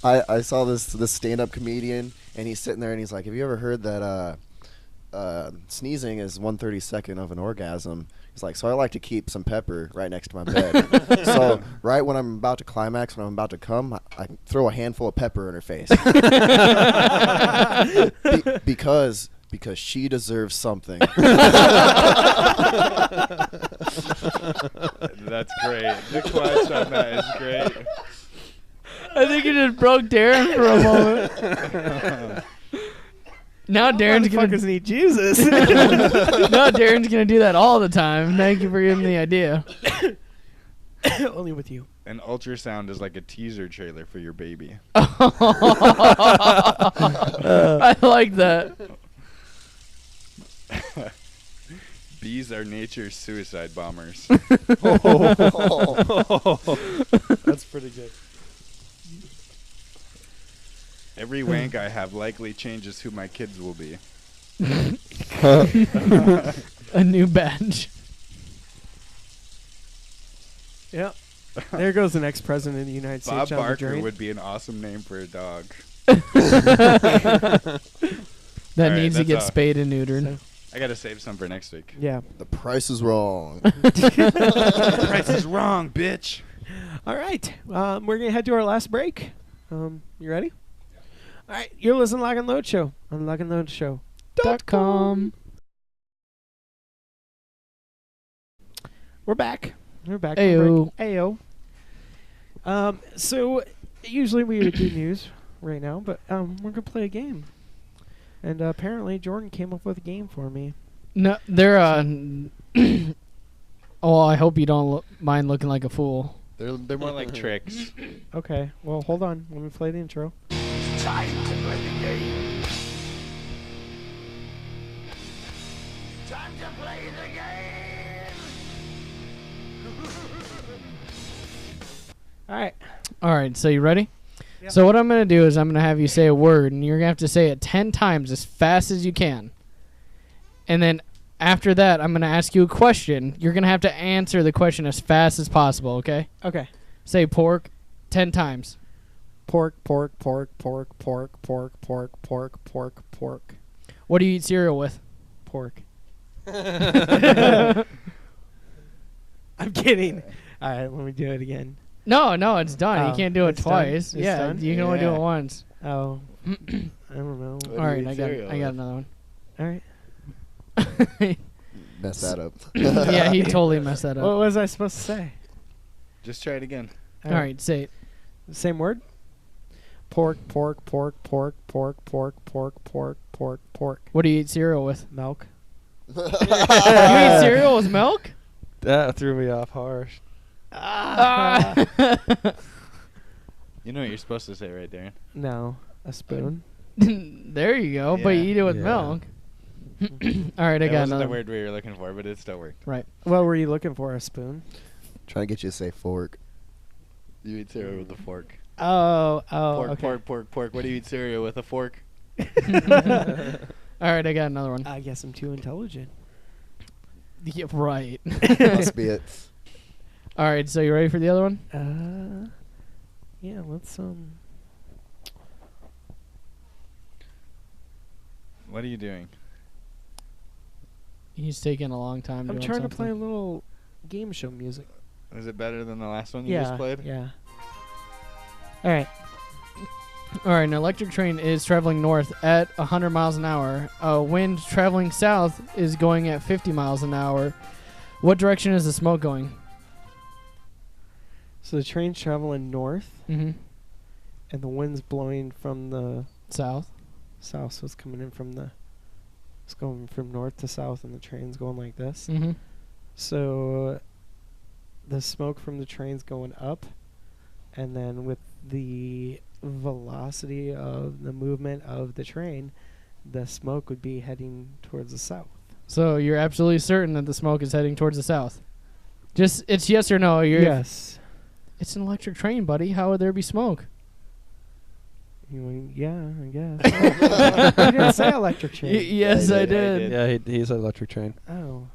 I saw this stand-up comedian, and he's sitting there, and he's like, have you ever heard that sneezing is 1/32 of an orgasm? He's like, so I like to keep some pepper right next to my bed. So right when I'm about to climax, when I'm about to come, I throw a handful of pepper in her face. Because she deserves something. That's great. The clutch on that is great. I think you just broke Darren for a moment. Now Darren's gonna Motherfuckers need Jesus. now Darren's gonna do that all the time. Thank you for giving the idea. Only with you. An ultrasound is like a teaser trailer for your baby. I like that. Bees are nature's suicide bombers. That's pretty good. Every wank I have likely changes who my kids will be. A new badge. Yep. There goes the next president of the United Bob States. John the Barker Drain. would be an awesome name for a dog. That All right, needs to that's get all. spayed and neutered. I gotta save some for next week. Yeah. The price is wrong. Price is wrong, bitch. All right. We're going to head to our last break. You ready? All right. You're listening to Lock and Load Show on Lock and Load Show. .com. We're back. We're back. Ayo. Ayo. So usually we would do news right now, but we're going to play a game. And apparently Jordan came up with a game for me. No, they're oh, I hope you don't mind looking like a fool. They're more like tricks. Okay. Well, hold on. Let me play the intro. Time to play the game. Time to play the game. All right. All right, so you ready? Yep. So what I'm going to do is I'm going to have you say a word, and you're going to have to say it 10 times as fast as you can. And then after that, I'm going to ask you a question. You're going to have to answer the question as fast as possible, okay? Okay. Say pork 10 times. Pork, pork, pork, pork, pork, pork, pork, pork, pork, pork, What do you eat cereal with? pork. I'm kidding. All right, let me do it again. No, it's done. Oh, you can't do it it's done? twice. It's Yeah, done? you can only do Yeah. it once. Oh, I don't know. What do All right, you I eat got cereal with? another one. All right. Mess that up. Yeah, he totally messed that up. What was I supposed to say? Just try it again. All right, say it. Same word? Pork, pork, pork, pork, pork, pork, pork, pork, pork, pork. What do you eat cereal with? Milk. You eat cereal with milk? That threw me off harsh. You know what you're supposed to say right there. No, a spoon. There you go. But Yeah. you eat it with Yeah. milk. All right, I That got wasn't another. the word we were looking for, but it still worked. Right. What were you looking for? A spoon? Trying to get you to say fork. You eat cereal with a fork. Oh, Pork, okay. pork, pork, pork. What do you eat cereal with? A fork? All right, I got another one. I guess I'm too intelligent. Yeah, right. Must be it. All right, so you ready for the other one? Yeah, let's What are you doing? He's taking a long time. I'm doing trying to play a something. little game show music. Is it better than the last one you Yeah, just played? yeah. All right. All right, an electric train is traveling north at 100 miles an hour. A wind traveling south is going at 50 miles an hour. What direction is the smoke going? So the train's traveling north, Mm-hmm. and the wind's blowing from the South. south, so it's coming in from the. It's going from north to south, and the train's going like this. Mm-hmm. So the smoke from the train's going up, and then with the velocity of the movement of the train, the smoke would be heading towards the south. So you're absolutely certain that the smoke is heading towards the south? Just, it's yes or no. Yes. It's an electric train, buddy. How would there be smoke? Yeah, I guess. You didn't say electric train. Yes, I did. Yeah, he's an electric train. Oh.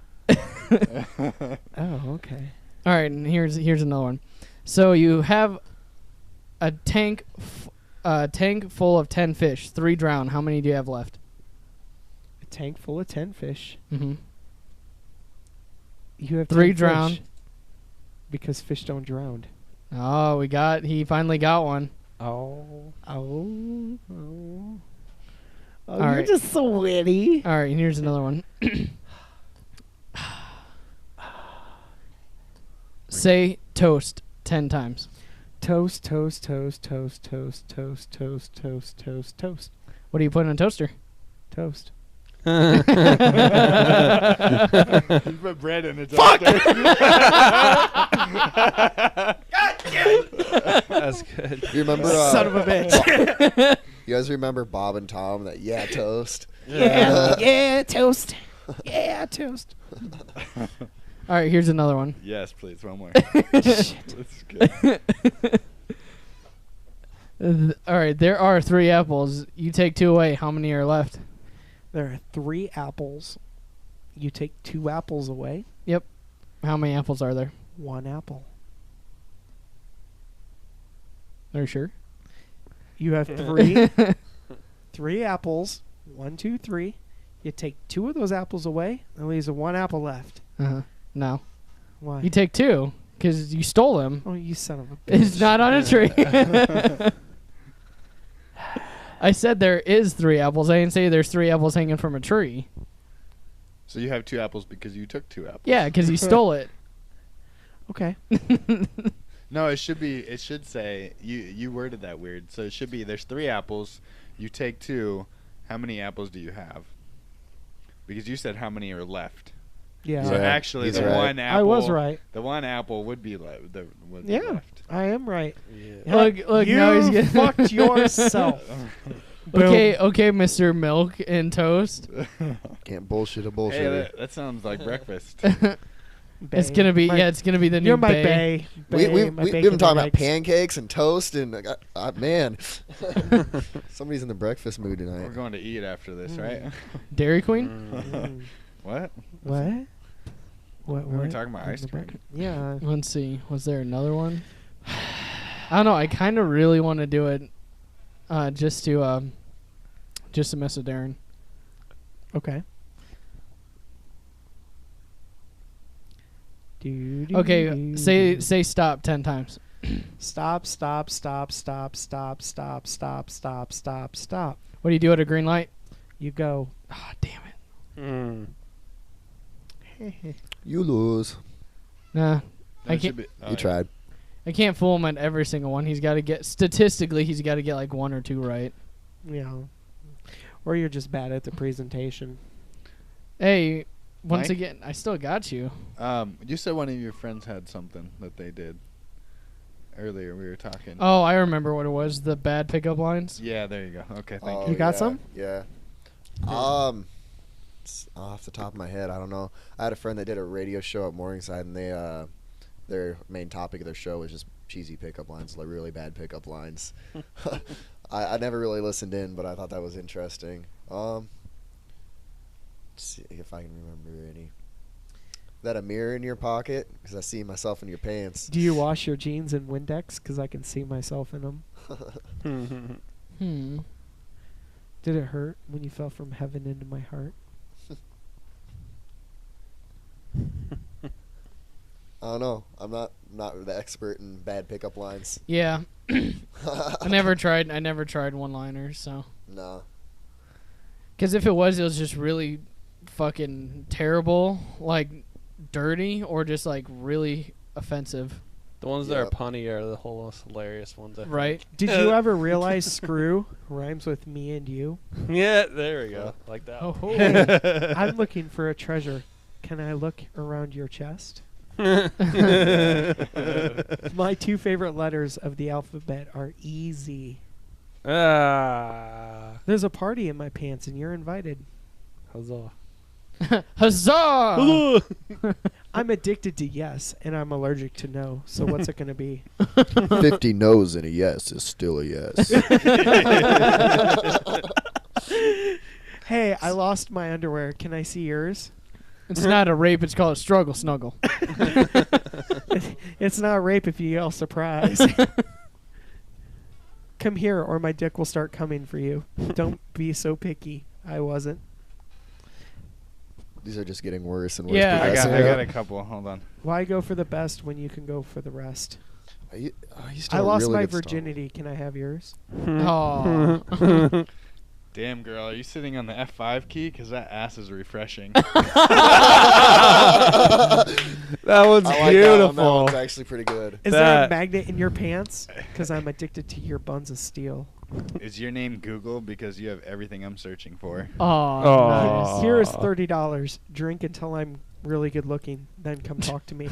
Oh, okay. All right, and here's another one. So you have a tank full of 10 fish. 3 drown. How many do you have left? A tank full of 10 fish. Mm-hmm. You have 3 10 drown. fish because fish don't drown. Oh, he finally got one. Oh. Oh. Oh. Oh, All you're right. just so witty. All right, and here's another one. Say toast 10 times. Toast, toast, toast, toast, toast, toast, toast, toast, toast, toast, What do you put in a toaster? toast. You put bread in a toaster. That's good. You remember? Son of a bitch. You guys remember Bob and Tom? That toast. Yeah, yeah, toast. Yeah, toast. All right, here's another one. Yes, please, one more. Shit. That's good. All right, there are 3 apples. You take 2 away. How many are left? There are 3 apples. You take 2 apples away. Yep. How many apples are there? 1 apple. Are you sure? You have 3. 3 apples. 1, 2, 3. You take 2 of those apples away. There leaves 1 apple left. Uh-huh. No. Why? You take 2 because you stole them. Oh, you son of a bitch. It's not on a tree. I said there is 3 apples. I didn't say there's 3 apples hanging from a tree. So you have 2 apples because you took 2 apples. Yeah, because you stole it. Okay. No, it should say you worded that weird. So it should be there's 3 apples, you take 2. How many apples do you have? Because you said how many are left. Yeah. So actually he's the right. one apple I was right. The 1 apple would be left. Yeah, Left. I am right. Yeah. Look, you now he's getting fucked yourself. Okay, Mr. Milk and Toast. Can't bullshit a Hey, bullshit. that sounds like breakfast. It's gonna be My- it's gonna be the new You're my bae. bae. We've My been bacon talking and about eggs. pancakes and toast and man, somebody's in the breakfast mood We're tonight. going to eat after this, right? Dairy Queen. Mm. What? What? What? We were what? talking about ice cream. Yeah. Let's see. Was there another one? I don't know. I kind of really want to do it, just to mess with Darren. Okay. Okay, say stop 10 times. Stop, stop, stop, stop, stop, stop, stop, stop, stop, stop. What do you do at a green light? You go. Ah, damn it. You lose. Nah, I That should can't. be- oh, You yeah. tried. I can't fool him at every single one. He's got to get statistically. He's got to get like 1 or 2 right. Yeah. Or you're just bad at the presentation. Hey, once Mike? again, I still got you. You said one of your friends had something that they did earlier. We were talking. Oh, I remember what it was. The bad pickup lines. Yeah, there you go. Okay, thank Oh, you. You got yeah, some? Yeah. Off the top of my head, I don't know. I had a friend that did a radio show at Morningside, and they their main topic of their show was just cheesy pickup lines, like really bad pickup lines. I never really listened in, but I thought that was interesting. Let's see if I can remember any. Is that a mirror in your pocket? Because I see myself in your pants. Do you wash your jeans in Windex? Because I can see myself in them. Hmm. Did it hurt when you fell from heaven into my heart? I don't know. I'm not the expert in bad pickup lines. Yeah. I never tried one-liners, so. No. Because if it was just really fucking terrible, like dirty, or just like really offensive, The ones that are Yep. punny are the most hilarious ones. I think. right? Did you ever realize screw rhymes with me and you? Yeah, there we go. Like that. Oh, I'm looking for a treasure. Can I look around your chest? My two favorite letters of the alphabet are easy. Ah. There's a party in my pants, and you're invited. Huzzah. Huzzah! I'm addicted to yes, and I'm allergic to no. So what's it going to be? 50 no's and a yes is still a yes. Hey, I lost my underwear. Can I see yours? It's not a rape. It's called a struggle snuggle. It's not rape if you yell surprise. Come here, or my dick will start coming for you. Don't be so picky. I wasn't. These are just getting worse and worse. Yeah. I progressively. got a couple. Hold on. Why go for the best when you can go for the rest? You still I lost really my good stuff. virginity. Can I have yours? Oh. Damn, girl, are you sitting on the F5 key? Because that ass is refreshing. That one's I like beautiful. That one's actually pretty good. Is there a That- magnet in your pants? Because I'm addicted to your buns of steel. Is your name Google? Because you have everything I'm searching for. Oh, Aw. nice. Here is $30. Drink until I'm really good looking. Then come talk to me.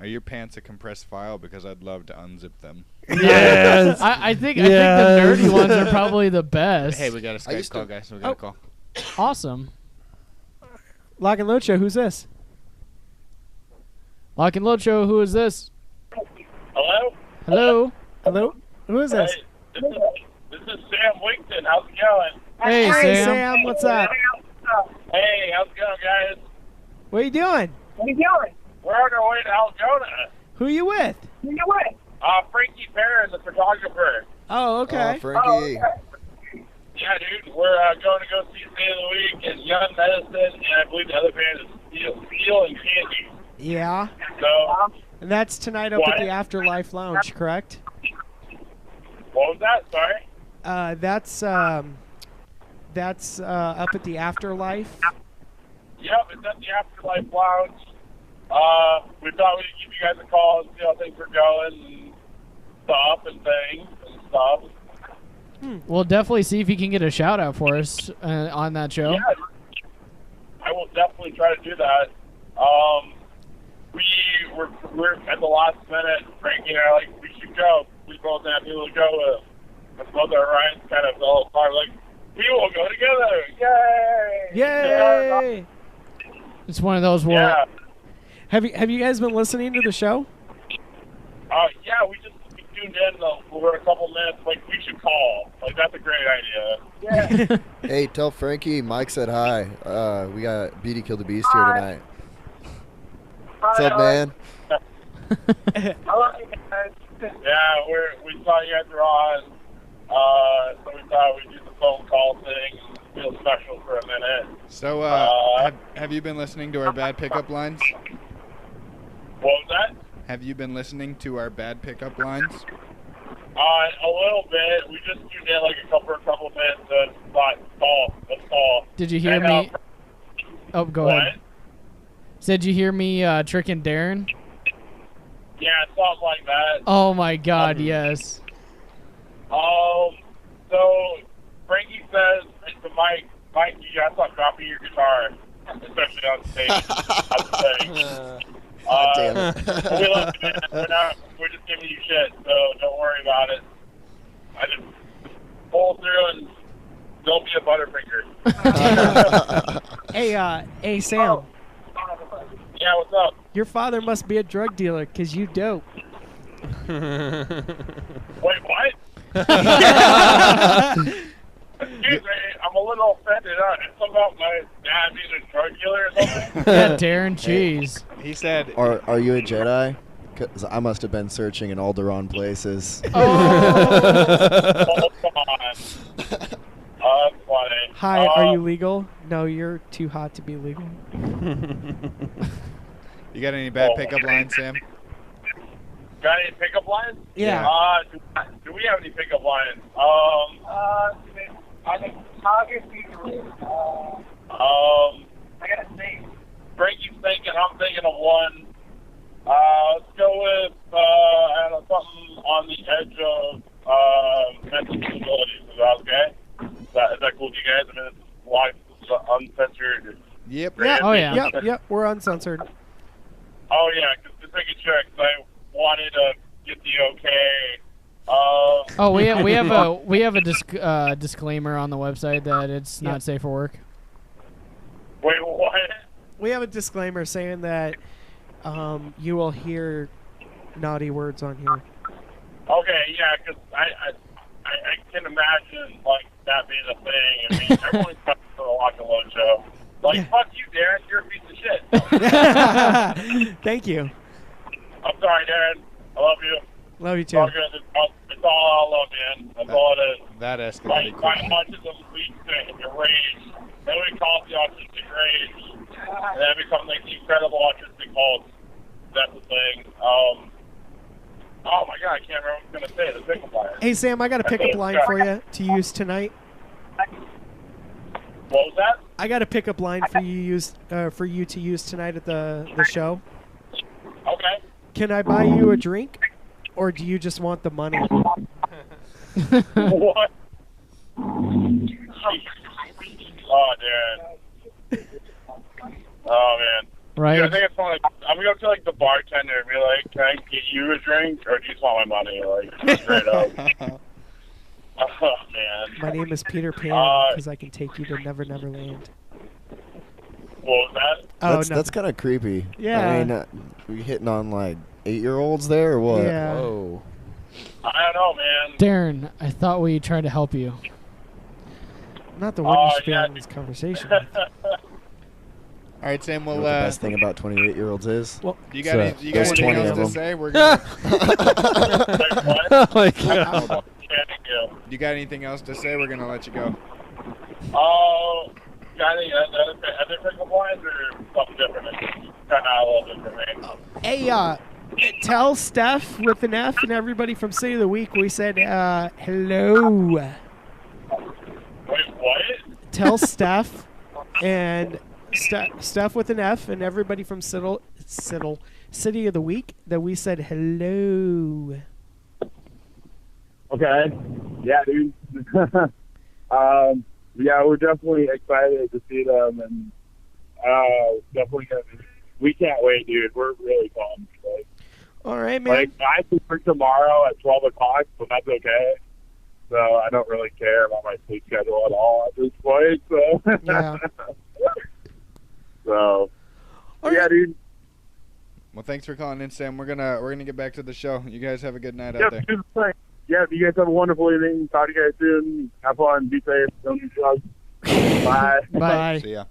Are your pants a compressed file? Because I'd love to unzip them. Yes. I think the Yes. nerdy ones are probably the best. Hey, we got a Skype used call, to- guys. We got a call. Awesome. Lock and Load Show, who's this? Lock and Load Show, who is this? Hello? Hello? Hello? Who is this? Hey, this is Sam Wigton. How's it going? Hey, Hey, Sam. what's up? Hey, how's it going, guys? What are you doing? We're on our way to Algona. Who you with? Frankie Perrin, the photographer. Oh, okay. Oh, Frankie. Yeah, dude, we're going to go see Day of the Week and Young Medicine, and I believe the other band is Steel and Candy. Yeah. So, And that's tonight up What? at the Afterlife Lounge, correct? what was that? Sorry? That's up at the Afterlife. Yep, it's at the Afterlife Lounge. We thought we'd give you guys a call and see how things were going and stuff and things and stuff. We'll definitely see if you can get a shout out for us on that show. Yeah, I will definitely try to do that. We're at the last minute. Frankie and I are like, we should go. We both have people to go with. That's both our Ryan's kind of the whole part. Like, we will go together. Yay! Yay! It's one of those where Yeah. Have you guys been listening to the show? Yeah, we just tuned in over a couple minutes. Like, we should call. Like, that's a great idea. Yeah. Hey, tell Frankie Mike said hi. We got Beauty Kill the Beast here tonight. What's up, man? I love you guys. Yeah, we saw you guys were on. So we thought we'd do the phone call thing and feel special for a minute. So, have you been listening to our bad pickup lines? What was that? Have you been listening to our bad pickup lines? A little bit. We just tuned in like a couple minutes and thought, let's call. Did you hear And, me? Oh, go what? ahead. Said you hear me tricking Darren? Yeah, something like that. Oh my God, yes. So Frankie says to Mike, you gotta stop dropping your guitar, especially on stage. That's the thing. God damn it. We love you, man. We're just giving you shit, so don't worry about it. I just pull through and don't be a butterfinger. Hey, Sam. Yeah, what's up? Your father must be a drug dealer, 'cause you dope. Wait, what? Excuse me, I'm a little offended. Something about my dad being a drug dealer or something? Yeah, Darren Cheese. He said, Are you a Jedi? Because I must have been searching in all the wrong places. Oh, come on. That's funny. Hi, are you legal? No, you're too hot to be legal. you got any bad pickup lines, Sam? Got any pickup lines? Yeah. Do we have any pickup lines? I think photography. I gotta think. Frankie's thinking. I'm thinking of one. Let's go with I don't know, something on the edge of mental disabilities. Is that okay? Is that cool with you guys? I mean, it's live, uncensored Yep. Yeah. Oh, yeah. Yep. We're uncensored. Oh yeah, because to take a check, I wanted to get the okay. Oh, we have a disclaimer on the website that it's not safe for work. Wait, what? We have a disclaimer saying that you will hear naughty words on here. Okay, yeah, because I can imagine like that being a thing. I mean, everyone's coming to the Lock and Load show. Like, fuck you, Darren. You're a piece of shit. Thank you. I'm sorry, Darren. I love you. Love you It's too. all good. It's all love, man. That's all it is. That My escalated quickly. autism leads to rage. Then we call it the autistic rage. And then it becomes like the incredible autistic pulse. That's the thing. Oh my god, I can't remember what I was going to say. The pickup line. Hey Sam, I got a pickup line for you to use tonight. What was that? I got a pickup line for you to use tonight at the show. Okay. Can I buy you a drink, or do you just want the money? What? Oh, Darren. Oh, man. Right. Dude, I think it's funny. I'm going to go to, like, the bartender and be like, can I get you a drink, or do you just want my money? Like, straight up. Oh, man. My name is Peter Pan because I can take you to Never Never Land. What was that? Oh, That's kind of creepy. Yeah. I mean, we hitting on like 8-year-olds there or what? Yeah. Whoa. I don't know, man. Darren, I thought we tried to help you. I'm not the one you should be having this conversation with. All right, Sam. You Well, know what the best thing about 28-year-olds is? Well, you got anything else to say? We're Like, Oh what? my god. You got anything else to say? We're gonna let you go. Oh, got any other pickup lines or something different? It's kind of a little bit for me. Hey, tell Steph with an F and everybody from City of the Week we said hello. Wait, what? Tell Steph and Steph with an F and everybody from City of the Week that we said hello. Okay. Yeah, dude. Yeah, we're definitely excited to see them, and definitely we can't wait, dude. We're really pumped. Like, all right, man. Like, I have to work tomorrow at 12 o'clock, but that's okay. So I don't really care about my sleep schedule at all at this point. So Yeah. So yeah, dude. Well, thanks for calling in, Sam. We're gonna get back to the show. You guys have a good night out Yep, there. do the thing. Yeah, you guys have a wonderful evening. Talk to you guys soon. Have fun. Be safe. Don't do drugs. Bye. Bye. See ya.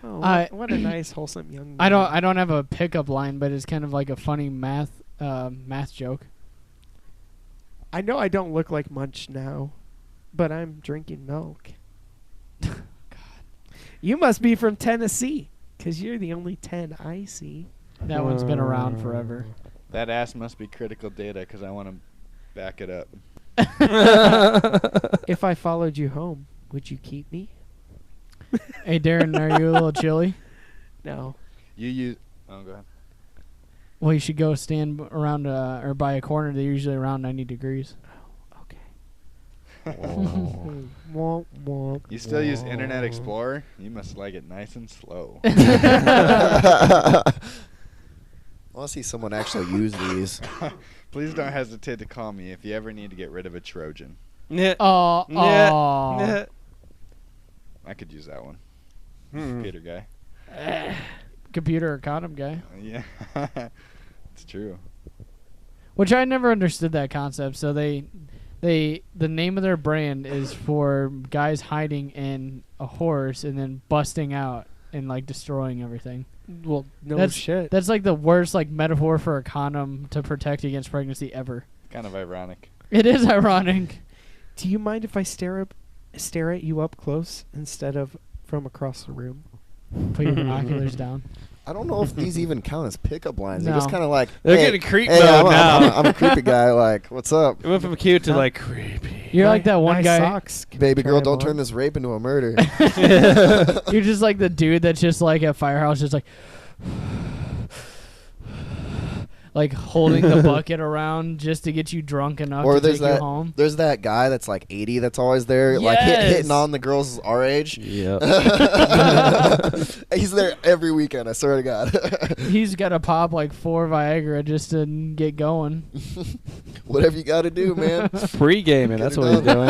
Oh, I- what a nice, wholesome young man. I don't have a pickup line, but it's kind of like a funny math joke. I know I don't look like much now, but I'm drinking milk. God. You must be from Tennessee, because you're the only 10 I see. That one's been around forever. That ass must be critical data because I want to back it up. If I followed you home, would you keep me? Hey, Darren, are you a little chilly? No. You use. Oh, go ahead. Well, you should go stand around or by a corner. They're usually around 90 degrees. Womp, womp, You still use womp. Internet Explorer? You must like it nice and slow. I want to see someone actually use these. Please don't hesitate to call me if you ever need to get rid of a Trojan. Oh, Yeah. I could use that one. Hmm. Peter guy. computer or condom guy. Yeah, it's true. Which I never understood that concept. So the name of their brand is for guys hiding in a horse and then busting out and like destroying everything. Well, no that's, shit. That's like the worst like metaphor for a condom to protect against pregnancy ever. Kind of ironic. It is ironic. Do you mind if I stare at you up close instead of from across the room? Put your binoculars down. I don't know if these even count as pickup lines. They're No. just kind of like, They're hey, getting creep hey, mode now. I'm a creepy guy. Like, what's up? It went from cute to like creepy. You're like that one Nice guy. Socks. Baby girl, Try don't them turn on. this rape into a murder. You're just like the dude that's just like at Firehouse, just like like holding the bucket around just to get you drunk enough Or to there's take you that home. there's that guy that's like 80 that's always there, like Yes. hitting on the girls our age. Yep. He's there every weekend. I swear to God. He's got to pop like 4 Viagra just to get going. Whatever you got to do, man. Pre-gaming. That's what he's doing.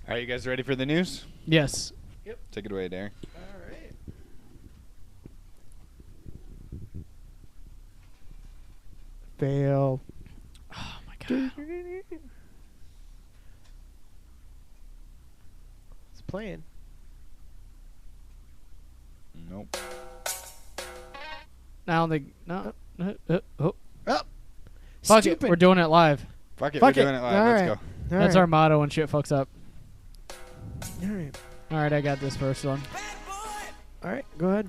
Are you guys ready for the news? Yes. Take it away, Darren. Fail. Oh my god. It's playing. Nope. I don't think. No. Oh. Oh. Fuck Stupid. it. We're doing it live. Fuck it. Fuck we're it. doing it live. All Let's right. go. All That's right. our motto when shit fucks up. All right. All right, I got this first one. All right. Go ahead.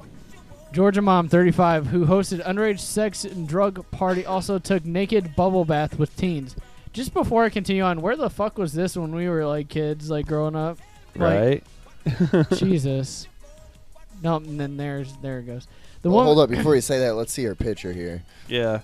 Georgia mom, 35, who hosted underage sex and drug party, also took naked bubble bath with teens. Just before I continue on, where the fuck was this when we were like kids, like growing up? Right. Jesus. No, and then there it goes. The Well, one. hold up, before you say that, let's see her picture here. Yeah.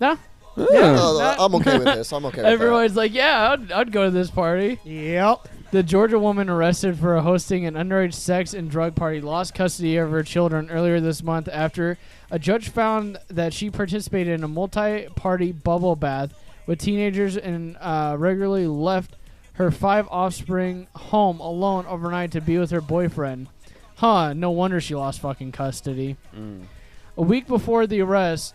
No. No, I'm okay with this. I'm okay with Everyone's like, yeah, I'd go to this party. Yep. The Georgia woman arrested for hosting an underage sex and drug party lost custody of her children earlier this month after a judge found that she participated in a multi-party bubble bath with teenagers and regularly left her 5 offspring home alone overnight to be with her boyfriend. Huh, no wonder she lost fucking custody. A week before the arrest,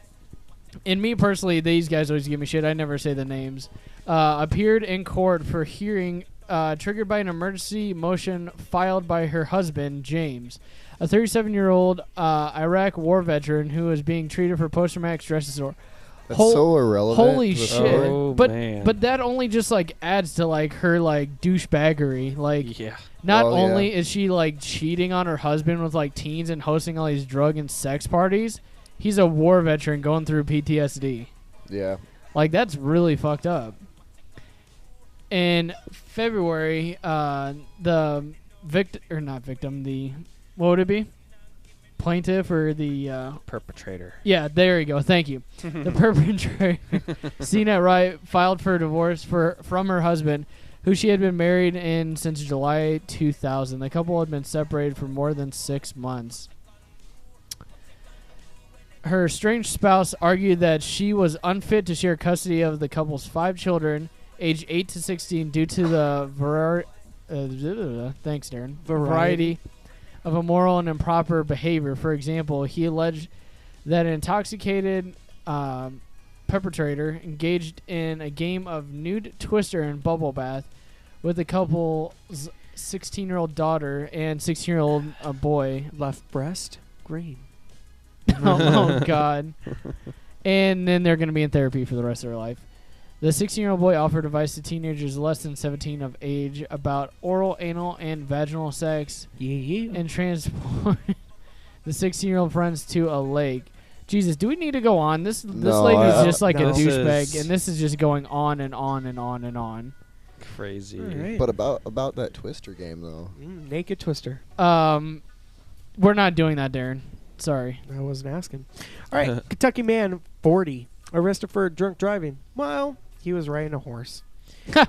and me personally, these guys always give me shit, I never say the names, appeared in court for hearing triggered by an emergency motion filed by her husband, James, a 37-year-old Iraq war veteran who is being treated for post-traumatic stress disorder. That's so irrelevant. Holy to the shit! story. Oh, but man. but that only just like adds to like her like douchebaggery. Like, Yeah. not Well, yeah. only is she like cheating on her husband with like teens and hosting all these drug and sex parties, he's a war veteran going through PTSD. Yeah. Like, that's really fucked up. In February, the what would it be? Plaintiff or the Perpetrator. yeah, there you go. Thank you. The perpetrator, CNET Wright, filed for divorce from her husband, who she had been married in since July 2000. The couple had been separated for more than 6 months. Her estranged spouse argued that she was unfit to share custody of the couple's 5 children, aged 8 to 16, due to the variety of immoral and improper behavior. For example, he alleged that an intoxicated perpetrator engaged in a game of nude twister and bubble bath with the couple's 16-year-old daughter and 16-year-old boy. Left breast green. Oh, God. And then they're going to be in therapy for the rest of their life. The 16-year-old boy offered advice to teenagers less than 17 of age about oral, anal, and vaginal sex and transported the 16-year-old friends to a lake. Jesus, do we need to go on? This No, lady is just like no. a This douchebag, is- and this is just going on and on and on and on. Crazy. All right. But about that Twister game though. Naked twister. We're not doing that, Darren. Sorry. I wasn't asking. All right. Kentucky man, 40, arrested for drunk driving. Well, he was riding a horse.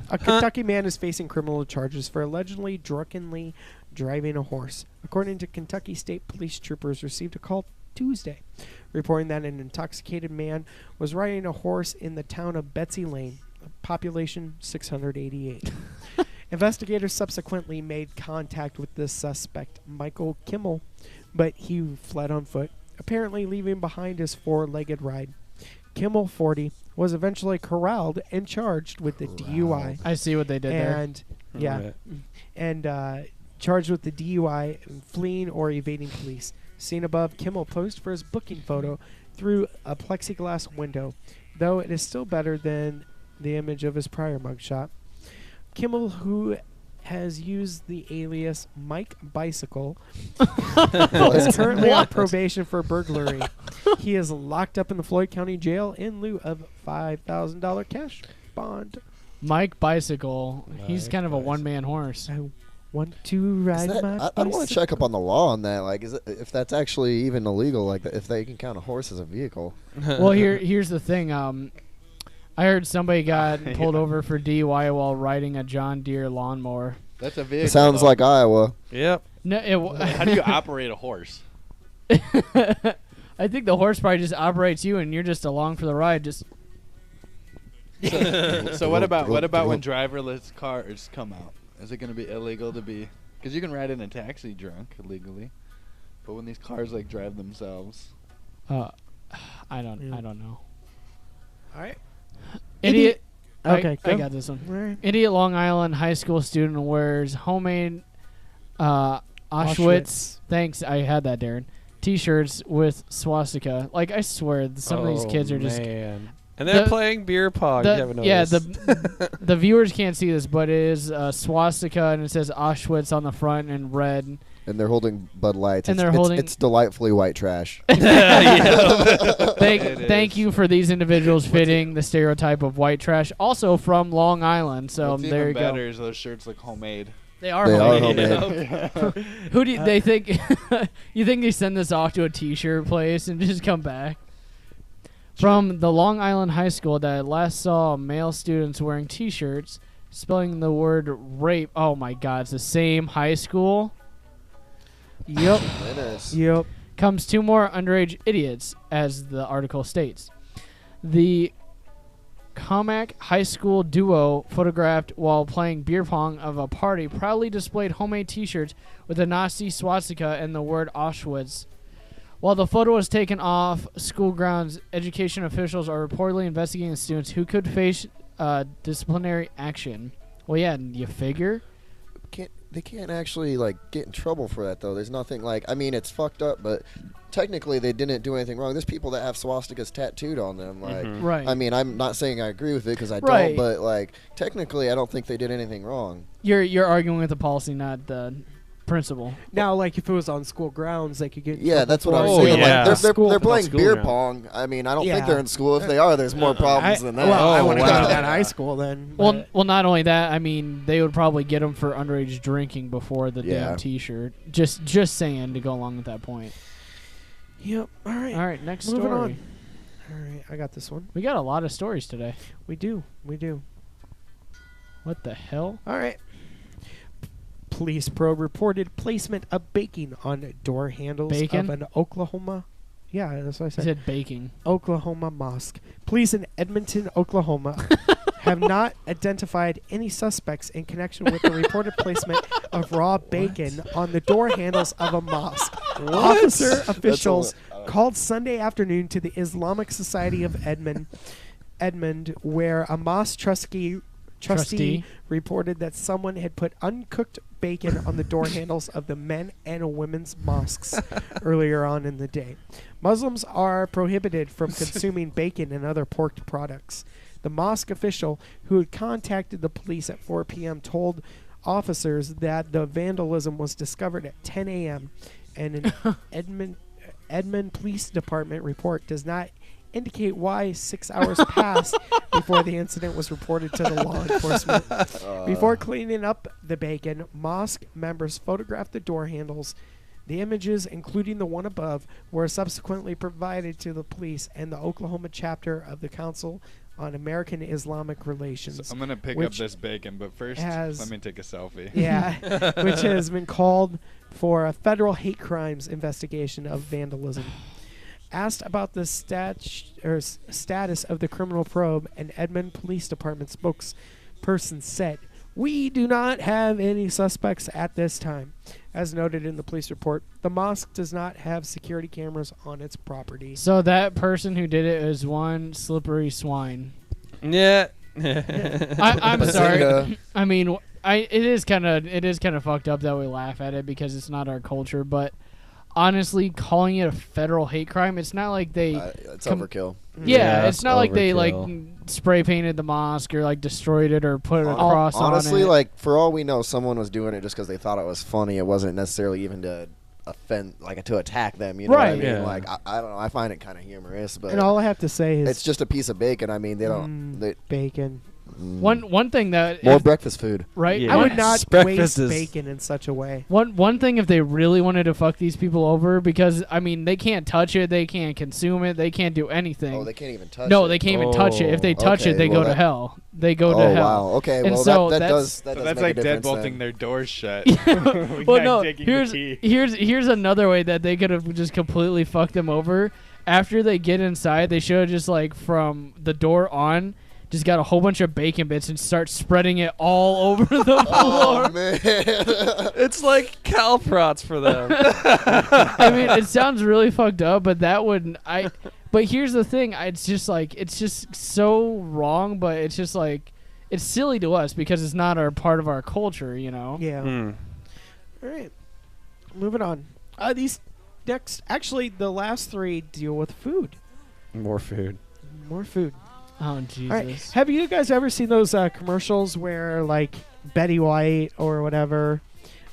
A Kentucky man is facing criminal charges for allegedly drunkenly driving a horse. According to Kentucky State Police, troopers received a call Tuesday reporting that an intoxicated man was riding a horse in the town of Betsy Lane, population 688. Investigators subsequently made contact with the suspect, Michael Kimmel, but he fled on foot, apparently leaving behind his 4-legged ride. Kimmel, 40, was eventually corralled and charged with the DUI. I see what they did there. And yeah, Right. and charged with the DUI, fleeing or evading police. Seen above, Kimmel posed for his booking photo through a plexiglass window, though it is still better than the image of his prior mugshot. Kimmel, who has used the alias Mike Bicycle, is currently on probation for burglary. He is locked up in the Floyd County Jail in lieu of $5,000 cash bond. Mike Bicycle, he's Mike kind of a Bicycle. one-man horse. Want to ride my I want to bicycle. check up on the law on that. Like, if that's actually even illegal? Like, if they can count a horse as a vehicle? Well, here's the thing. I heard somebody got pulled over for DUI while riding a John Deere lawnmower. That's a vehicle. It sounds like Iowa. Yep. No, How do you operate a horse? I think the horse probably just operates you, and you're just along for the ride. Just So what about when driverless cars come out? Is it going to be illegal to be? Because you can ride in a taxi drunk illegally, but when these cars like drive themselves, I don't know. All right. Idiot. Okay, I go. got this one. All right. Idiot Long Island high school student wears homemade Auschwitz. Thanks, I had that, Darren. T-shirts with swastika. Like, I swear, some of these kids are just. Man. And they're playing beer pong. You haven't noticed. The viewers can't see this, but it is swastika, and it says Auschwitz on the front in red. And they're holding Bud Lights. And It's delightfully white trash. Thank you for these individuals fitting the stereotype of white trash. Also from Long Island, so what's there even you better go. is those shirts look homemade. They are They are homemade. homemade. Who do they think? You think they send this off to a T-shirt place and just come back? From the Long Island high school that last saw male students wearing T-shirts spelling the word rape. Oh my God, it's the same high school. Yep. It is. Yep. Comes two more underage idiots, as the article states. The Comac high school duo, photographed while playing beer pong of a party, proudly displayed homemade T-shirts with a Nazi swastika and the word Auschwitz. While the photo was taken off school grounds, education officials are reportedly investigating the students who could face disciplinary action. Well, yeah, you figure. They can't actually like get in trouble for that though. There's nothing like. I mean, it's fucked up, but technically they didn't do anything wrong. There's people that have swastikas tattooed on them. Like, Right. I mean, I'm not saying I agree with it because I Right. don't, but like technically, I don't think they did anything wrong. You're arguing with the policy, not the principle. Now, like if it was on school grounds, they could get. in Yeah, trouble that's what for I'm it. saying. yeah. Like, they're School- playing school beer now. pong. I mean, I don't Yeah. think they're in school. If they are, there's more problems than that. Well, I Oh, want to go wow. to that high school then. Well, not only that. I mean, they would probably get them for underage drinking before the Yeah. damn T-shirt. Just saying to go along with that point. Yep. All right. All right, next Moving story. on. All right, I got this one. We got a lot of stories today. We do. What the hell? All right. Police probe reported placement of bacon on door handles Bacon? of an Oklahoma. Yeah, that's what I I said. said baking. Oklahoma mosque. Police in Edmonton, Oklahoma, have not identified any suspects in connection with the reported placement of raw bacon on the door handles of a mosque. Officer officials called Sunday afternoon to the Islamic Society of Edmond, where a mosque trustee reported that someone had put uncooked bacon on the door handles of the men and women's mosques earlier on in the day. Muslims are prohibited from consuming bacon and other pork products. The mosque official, who had contacted the police at 4 p.m., told officers that the vandalism was discovered at 10 a.m. and an Edmond Police Department report does not indicate why 6 hours passed before the incident was reported to the law enforcement. Before cleaning up the bacon, mosque members photographed the door handles. The images, including the one above, were subsequently provided to the police and the Oklahoma chapter of the Council on American Islamic Relations. So I'm gonna pick up this bacon, but first let me take a selfie. Yeah, which has been called for a federal hate crimes investigation of vandalism. Asked about the status of the criminal probe, an Edmond Police Department spokesperson said, "We do not have any suspects at this time." As noted in the police report, the mosque does not have security cameras on its property. So that person who did it is one slippery swine. Yeah. I'm sorry. I mean, it is kind of fucked up that we laugh at it because it's not our culture, but honestly, calling it a federal hate crime, it's not like they it's overkill. Yeah, it's not like they like overkill. spray painted the mosque or like destroyed it or put a cross on it. Honestly, like for all we know, someone was doing it just because they thought it was funny. It wasn't necessarily even to offend, like to attack them. You know what I mean? Yeah. Like I don't know. I find it kind of humorous, but And all I have to say is it's just a piece of bacon. I mean, they don't. bacon. One thing that More breakfast food. right? Yeah. I would not Breakfast waste is- bacon in such a way. One thing, if they really wanted to fuck these people over, because I mean they can't touch it, they can't consume it, they can't do anything. Oh, they can't even touch it. No, they can't even touch it. If they touch Okay, it, they well go to that- hell. They go Oh to hell. wow. Okay. And Well, so that that's- does So make that's a like difference deadbolting then. their doors shut. Well, no. Taking the key. Here's another way that they could have just completely fucked them over. After they get inside, they should have just like from the door on, just got a whole bunch of bacon bits and start spreading it all over the floor. Oh man. It's like Calprots for them. I mean, it sounds really fucked up, but that wouldn't. But here's the thing. It's just so wrong. But it's just like it's silly to us because it's not our part of our culture. You know. Yeah. Hmm. All right. Moving on. These next, actually, the last three deal with food. More food. More food. Oh All Jesus. right. Have you guys ever seen those commercials where, like, Betty White or whatever,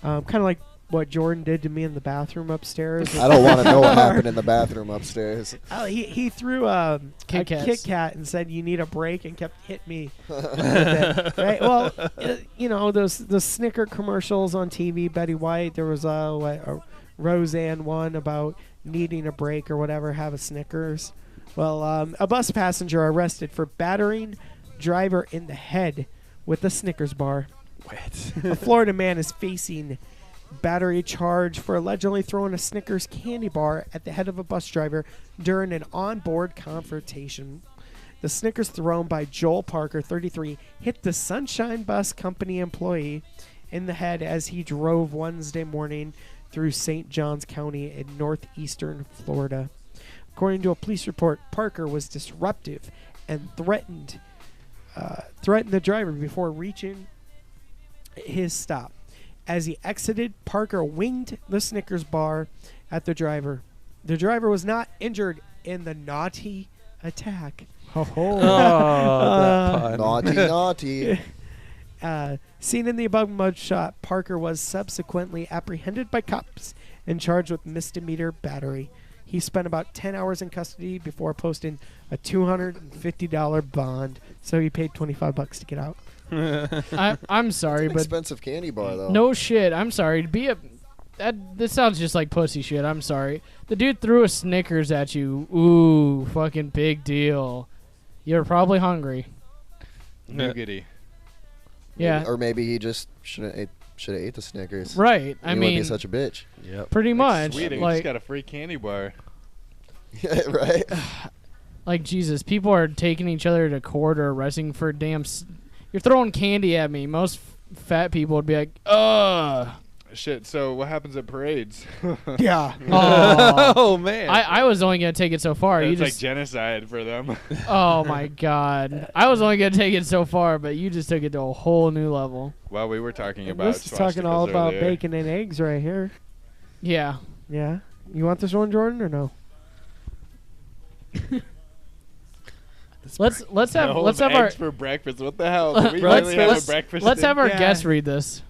kind of like what Jordan did to me in the bathroom upstairs? I don't want to know what happened in the bathroom upstairs. He threw a Kit Kats. Kit Kat and said, "You need a break," and kept hitting me with it. Right? Well, you know the Snicker commercials on TV. Betty White. There was a Roseanne one about needing a break or whatever. Have a Snickers. Well, a bus passenger arrested for battering driver in the head with a Snickers bar. What? A Florida man is facing battery charge for allegedly throwing a Snickers candy bar at the head of a bus driver during an onboard confrontation. The Snickers thrown by Joel Parker, 33, hit the Sunshine Bus Company employee in the head as he drove Wednesday morning through St. Johns County in northeastern Florida. According to a police report, Parker was disruptive and threatened the driver before reaching his stop. As he exited, Parker winged the Snickers bar at the driver. The driver was not injured in the naughty attack. Oh, that pun. Naughty. Seen in the above mugshot, Parker was subsequently apprehended by cops and charged with misdemeanor battery. He spent about 10 hours in custody before posting a $250 bond, so he paid $25 to get out. I'm sorry, but Expensive candy bar though. no shit. I'm sorry. This sounds just like pussy shit. I'm sorry. The dude threw a Snickers at you. Ooh, fucking big deal. You're probably hungry. Nougaty. Yeah. Or maybe he just should have ate the Snickers. Right. I He wouldn't mean, be such a bitch. Yep. pretty much. Sweet, he Like, just got a free candy bar. Yeah, right. like Jesus, people are taking each other to court or arresting for damn. You're throwing candy at me. Most fat people would be like, ugh. Shit. So what happens at parades? Yeah. Oh, Oh man. I was only gonna take it so far. You It's like just. genocide for them. Oh my God. I was only gonna take it so far, but you just took it to a whole new level. Well, we were talking And about. this is talking all swastikas about earlier. bacon and eggs right here. Yeah. Yeah. You want this one, Jordan, or no? Let's have No, let's have our eggs for breakfast. What the hell? Do we let's really have a let's, breakfast? let's have our Yeah. guests read this.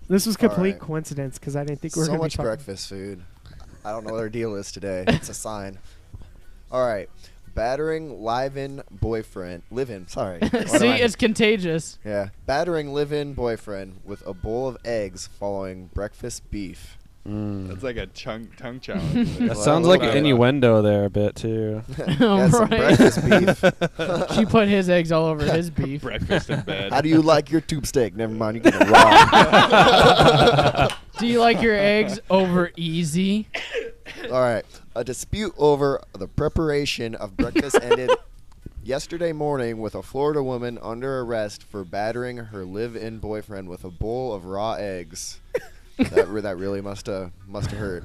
This was All complete right. coincidence because I didn't think we were So going to much be talking. breakfast food. I don't know what their deal is today. It's a sign. All right. Battering live-in boyfriend. Live-in, sorry. What See, am I- it's contagious. Yeah. Battering live-in boyfriend with a bowl of eggs following breakfast beef. That's like a tongue challenge. That sounds like an innuendo there a bit too. Yeah, some Right. breakfast beef. She put his eggs all over his beef. Breakfast in bed. How do you like your tube steak? Never mind, you get it raw. Do you like your eggs over easy? All right. A dispute over the preparation of breakfast ended yesterday morning with a Florida woman under arrest for battering her live-in boyfriend with a bowl of raw eggs. that really must have hurt.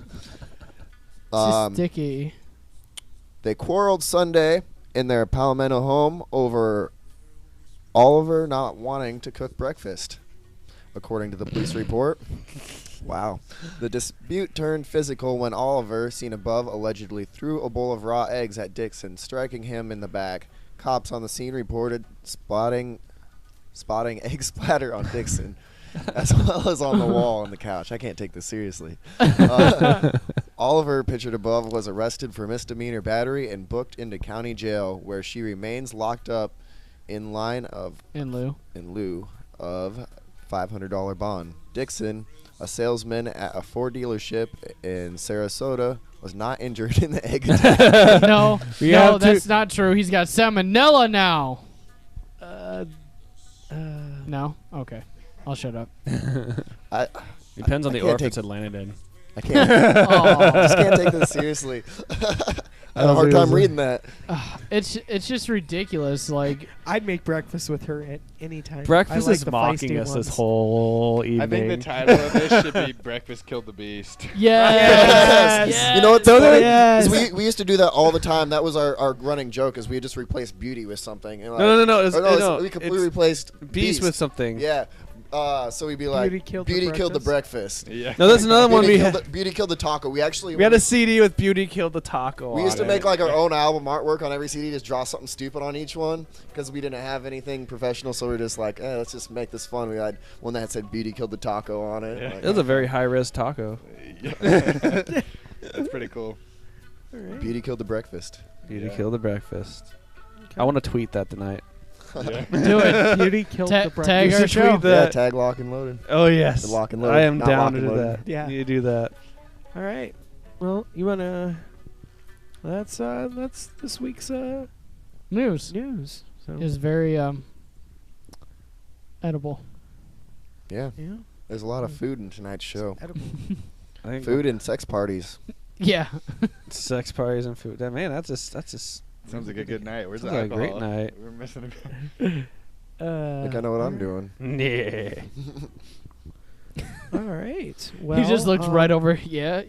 It's sticky. They quarreled Sunday in their Palomino home over Oliver not wanting to cook breakfast, according to the police report. Wow. The dispute turned physical when Oliver, seen above, allegedly threw a bowl of raw eggs at Dixon, striking him in the back. Cops on the scene reported spotting egg splatter on Dixon, as well as on the wall on the couch. I can't take this seriously. Oliver, pictured above, was arrested for misdemeanor battery and booked into county jail, where she remains locked up in lieu of $500 bond. Dixon, a salesman at a Ford dealership in Sarasota, was not injured in the egg attack. No, that's not true. He's got salmonella now. No? Okay. I'll shut up. Depends on the orifice it landed in. I can't. I just can't take this seriously. I had a hard time reading that. It's just ridiculous. Like, I'd make breakfast with her at any time. Breakfast I like is the mocking feisty us ones. this whole evening. I think the title of this should be "Breakfast Killed the Beast." yes. Yes. You know what's funny? Yes. Is we used to do that all the time. That was our running joke. Is we just replaced beauty with something. And like, No. we completely replaced beast with something. Yeah. So we'd be like, Beauty killed the breakfast. Yeah. No, that's another one Beauty killed the taco. We had a CD with Beauty Killed the Taco. We used to make like our own album artwork on every CD, just draw something stupid on each one because we didn't have anything professional. So we were just like, let's just make this fun. We had one that said "Beauty Killed the Taco" on it. Yeah. Like, It was a very high-res taco. That's pretty cool. Right. Beauty killed the breakfast. Beauty Killed the Breakfast. I want to tweet that tonight. Yeah. Do it. Beauty killed the breakfast. Tag our show. Yeah, tag lock and loaded. Oh, yes. The lock and load. I am Not down lock to and do loaded. that. Yeah. You do that. All right. Well, you wanna? That's this week's News news. So is very edible. Yeah. yeah. There's a lot of food in tonight's show. Edible. I think Food and sex parties. Yeah. sex parties and food. Man, that's just Sounds like a good night. Where's the Sounds like a great alcohol? night. We're missing a I think I know what I'm doing. Yeah. All right. Well, He just looks right over. Yeah.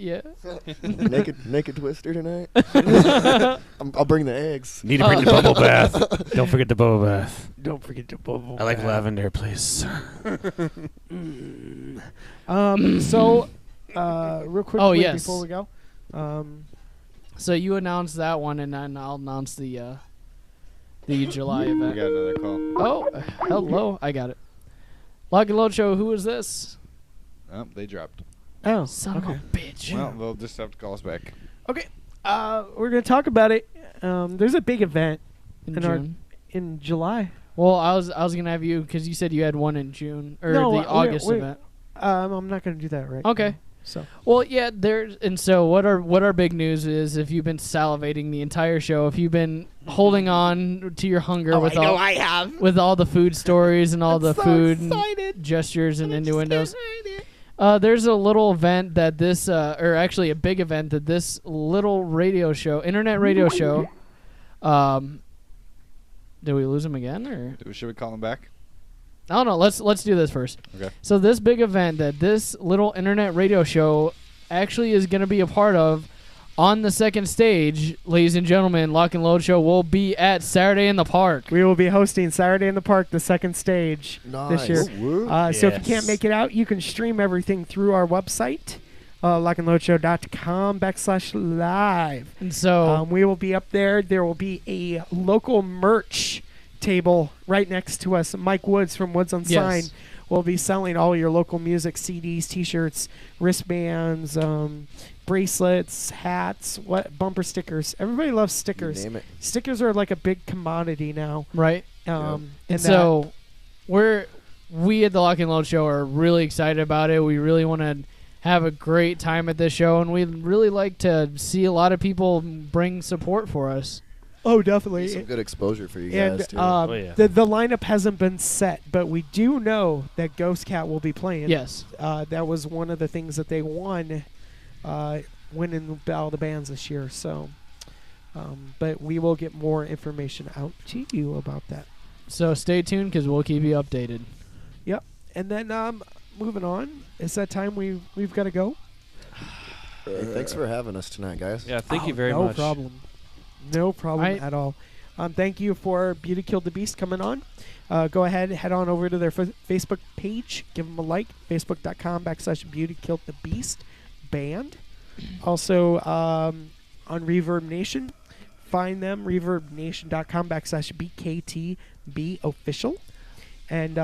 naked twister tonight. I'll bring the eggs. Need to bring the bubble bath. Don't forget the bubble bath. Don't forget to bubble. I like bath. lavender, please. So, real quick, Oh, yes. before we go, So you announce that one, and then I'll announce the July We event. got another call. Oh, hello. I got it. Lock and Load Show. Who is this? Oh, they dropped. oh, Son okay. of a bitch. Well, they'll just have to call us back. Okay. We're gonna talk about it. There's a big event In in our- June. in July. Well, I was gonna have you because you said you had one in June or No, the August we're- event. I'm not gonna do that right. Okay. now, so Well, yeah, so what our big news is, if you've been salivating the entire show, if you've been holding on to your hunger I have. with all the food stories and all I'm the so food excited. gestures and I'm innuendos. so excited. There's a little event that this, or actually a big event that this little radio show, internet radio show, did we lose him again, or? Should we call them back? I don't know. Let's do this first. Okay. So this big event that this little internet radio show actually is going to be a part of on the second stage, ladies and gentlemen, Lock and Load Show will be at Saturday in the Park. We will be hosting Saturday in the Park, the second stage this year. So if you can't make it out, you can stream everything through our website, lockandloadshow.com/live. And so We will be up there. There will be a local merch table right next to us. Mike Woods from Woods on Sign Yes. will be selling all your local music, CDs, T-shirts, wristbands, bracelets, hats, bumper stickers. Everybody loves stickers. Name it. Stickers are like a big commodity now. right. And So we at the Lock and Load Show are really excited about it. We really want to have a great time at this show, and we'd really like to see a lot of people bring support for us. oh, definitely. Some good exposure for you And guys too. yeah. the lineup hasn't been set, but we do know that Ghost Cat will be playing. Yes. That was one of the things that they won, winning all the bands this year. So, but we will get more information out to you about that. So stay tuned because we'll keep you updated. Yep. And then moving on, it's that time we've got to go. Hey, thanks for having us tonight, guys. Yeah, thank you very no much. Problem. No problem at all. Thank you for Beauty Killed the Beast coming on. Go ahead, head on over to their Facebook page. Give them a like. Facebook.com/Beauty Killed the Beast band. Also on Reverb Nation. Find them, reverbnation.com/BKTB official. And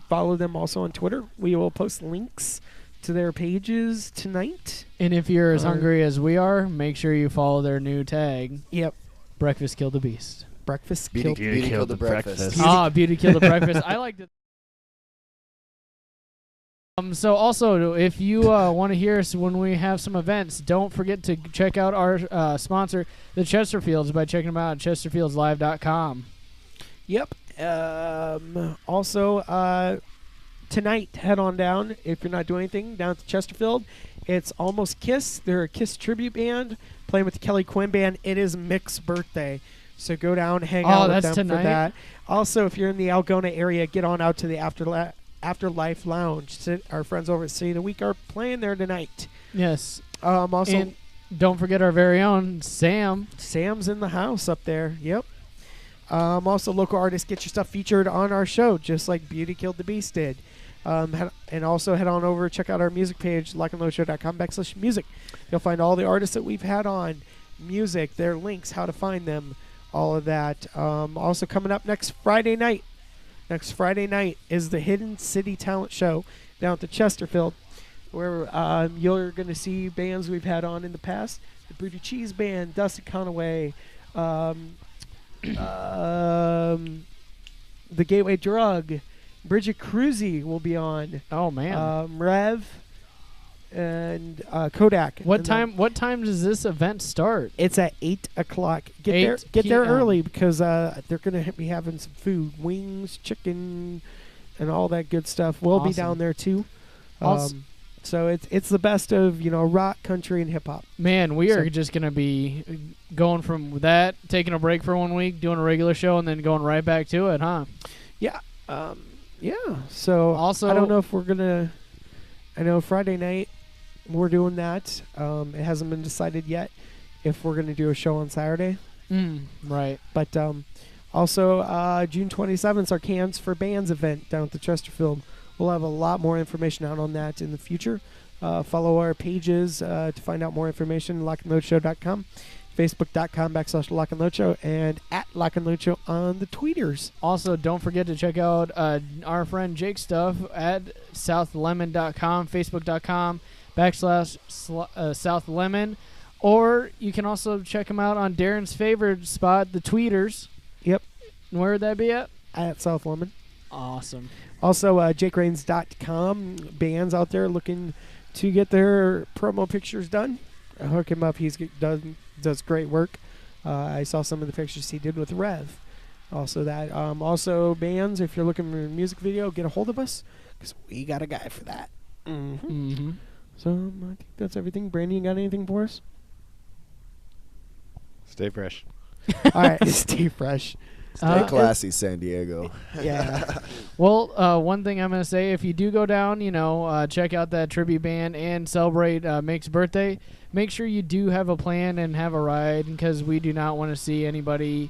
follow them also on Twitter. We will post links to their pages tonight. And if you're as hungry as we are, make sure you follow their new tag. Yep. Breakfast Killed the Beast. Breakfast Beauty killed. killed the breakfast. Beauty killed the breakfast. I liked it. So also, if you want to hear us when we have some events, don't forget to check out our sponsor, the Chesterfields, by checking them out at chesterfieldslive.com. Yep. Also, tonight, head on down, if you're not doing anything, down to Chesterfield. It's Almost Kiss. They're a Kiss tribute band playing with the Kelly Quinn Band. It is Mick's birthday. So go down, hang out with them tonight? for that. Also, if you're in the Algona area, get on out to the Afterlife Lounge. Our friends over at City of the Week are playing there tonight. Yes. Also, and don't forget our very own Sam. Sam's in the house up there. Yep. Also, local artists, get your stuff featured on our show, just like Beauty Killed the Beast did. And also head on over, check out our music page, lockandloadshow.com/music. You'll find all the artists that we've had on, music, their links, how to find them, all of that. Also coming up next Friday night. Next Friday night is the Hidden City Talent Show down at the Chesterfield, where you're going to see bands we've had on in the past. The Booty Cheese Band, Dusty Conaway, the Gateway Drug, Bridget Cruzy will be on. Oh man. Rev and Kodak. What time does this event start? It's at 8 o'clock. Get there early because they're going to be having some food, wings, chicken, and all that good stuff. We'll be down there too. So it's the best of rock, country, and hip hop. Man, we are just going to be going from that, taking a break for 1 week, doing a regular show, and then going right back to it, huh? Yeah. Yeah. So also, I don't know if we're gonna. I know Friday night we're doing that. It hasn't been decided yet if we're gonna do a show on Saturday. Right. But also June 27th is our Cans for Bands event down at the Chesterfield. We'll have a lot more information out on that in the future. Follow our pages to find out more information. LockandLoadShow.com. Facebook.com/LockandLoadShow and at LockandLoadShow on the tweeters. Also, don't forget to check out our friend Jake's stuff at SouthLemon.com, Facebook.com/SouthLemon. Or you can also check him out on Darren's favorite spot, the tweeters. Yep. And where would that be at? At South Lemon. Awesome. Also, JakeRains.com. Bands out there looking to get their promo pictures done. Hook him up. He's does great work. I saw some of the pictures he did with Rev. Also that. Also bands, if you're looking for a music video, get a hold of us because we got a guy for that. So I think that's everything. Brandon, you got anything for us? Stay fresh. All right, stay fresh. Stay classy, San Diego. Yeah. Well, one thing I'm going to say, if you do go down, check out that tribute band and celebrate Mick's birthday, make sure you do have a plan and have a ride because we do not want to see anybody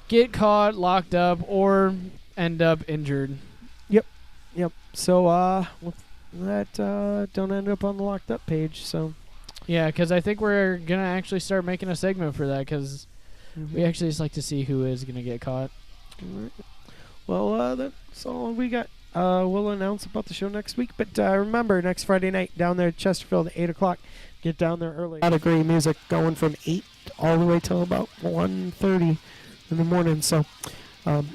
get caught, locked up, or end up injured. Yep. So that don't end up on the locked up page. So yeah, because I think we're going to actually start making a segment for that because we actually just like to see who is going to get caught. All right. Well, that's all we got. We'll announce about the show next week. But remember, next Friday night down there at Chesterfield at 8 o'clock. Get down there early. A lot of great music going from 8 all the way till about 1:30 in the morning. So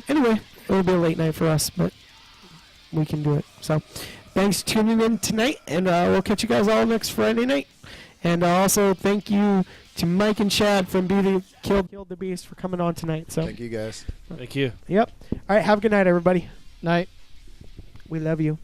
anyway, it will be a late night for us, but we can do it. So thanks for tuning in tonight, and we'll catch you guys all next Friday night. And also thank you to Mike and Chad from Beauty Killed the Beast for coming on tonight. So thank you guys. Thank you. Yep. All right. Have a good night, everybody. Night. We love you.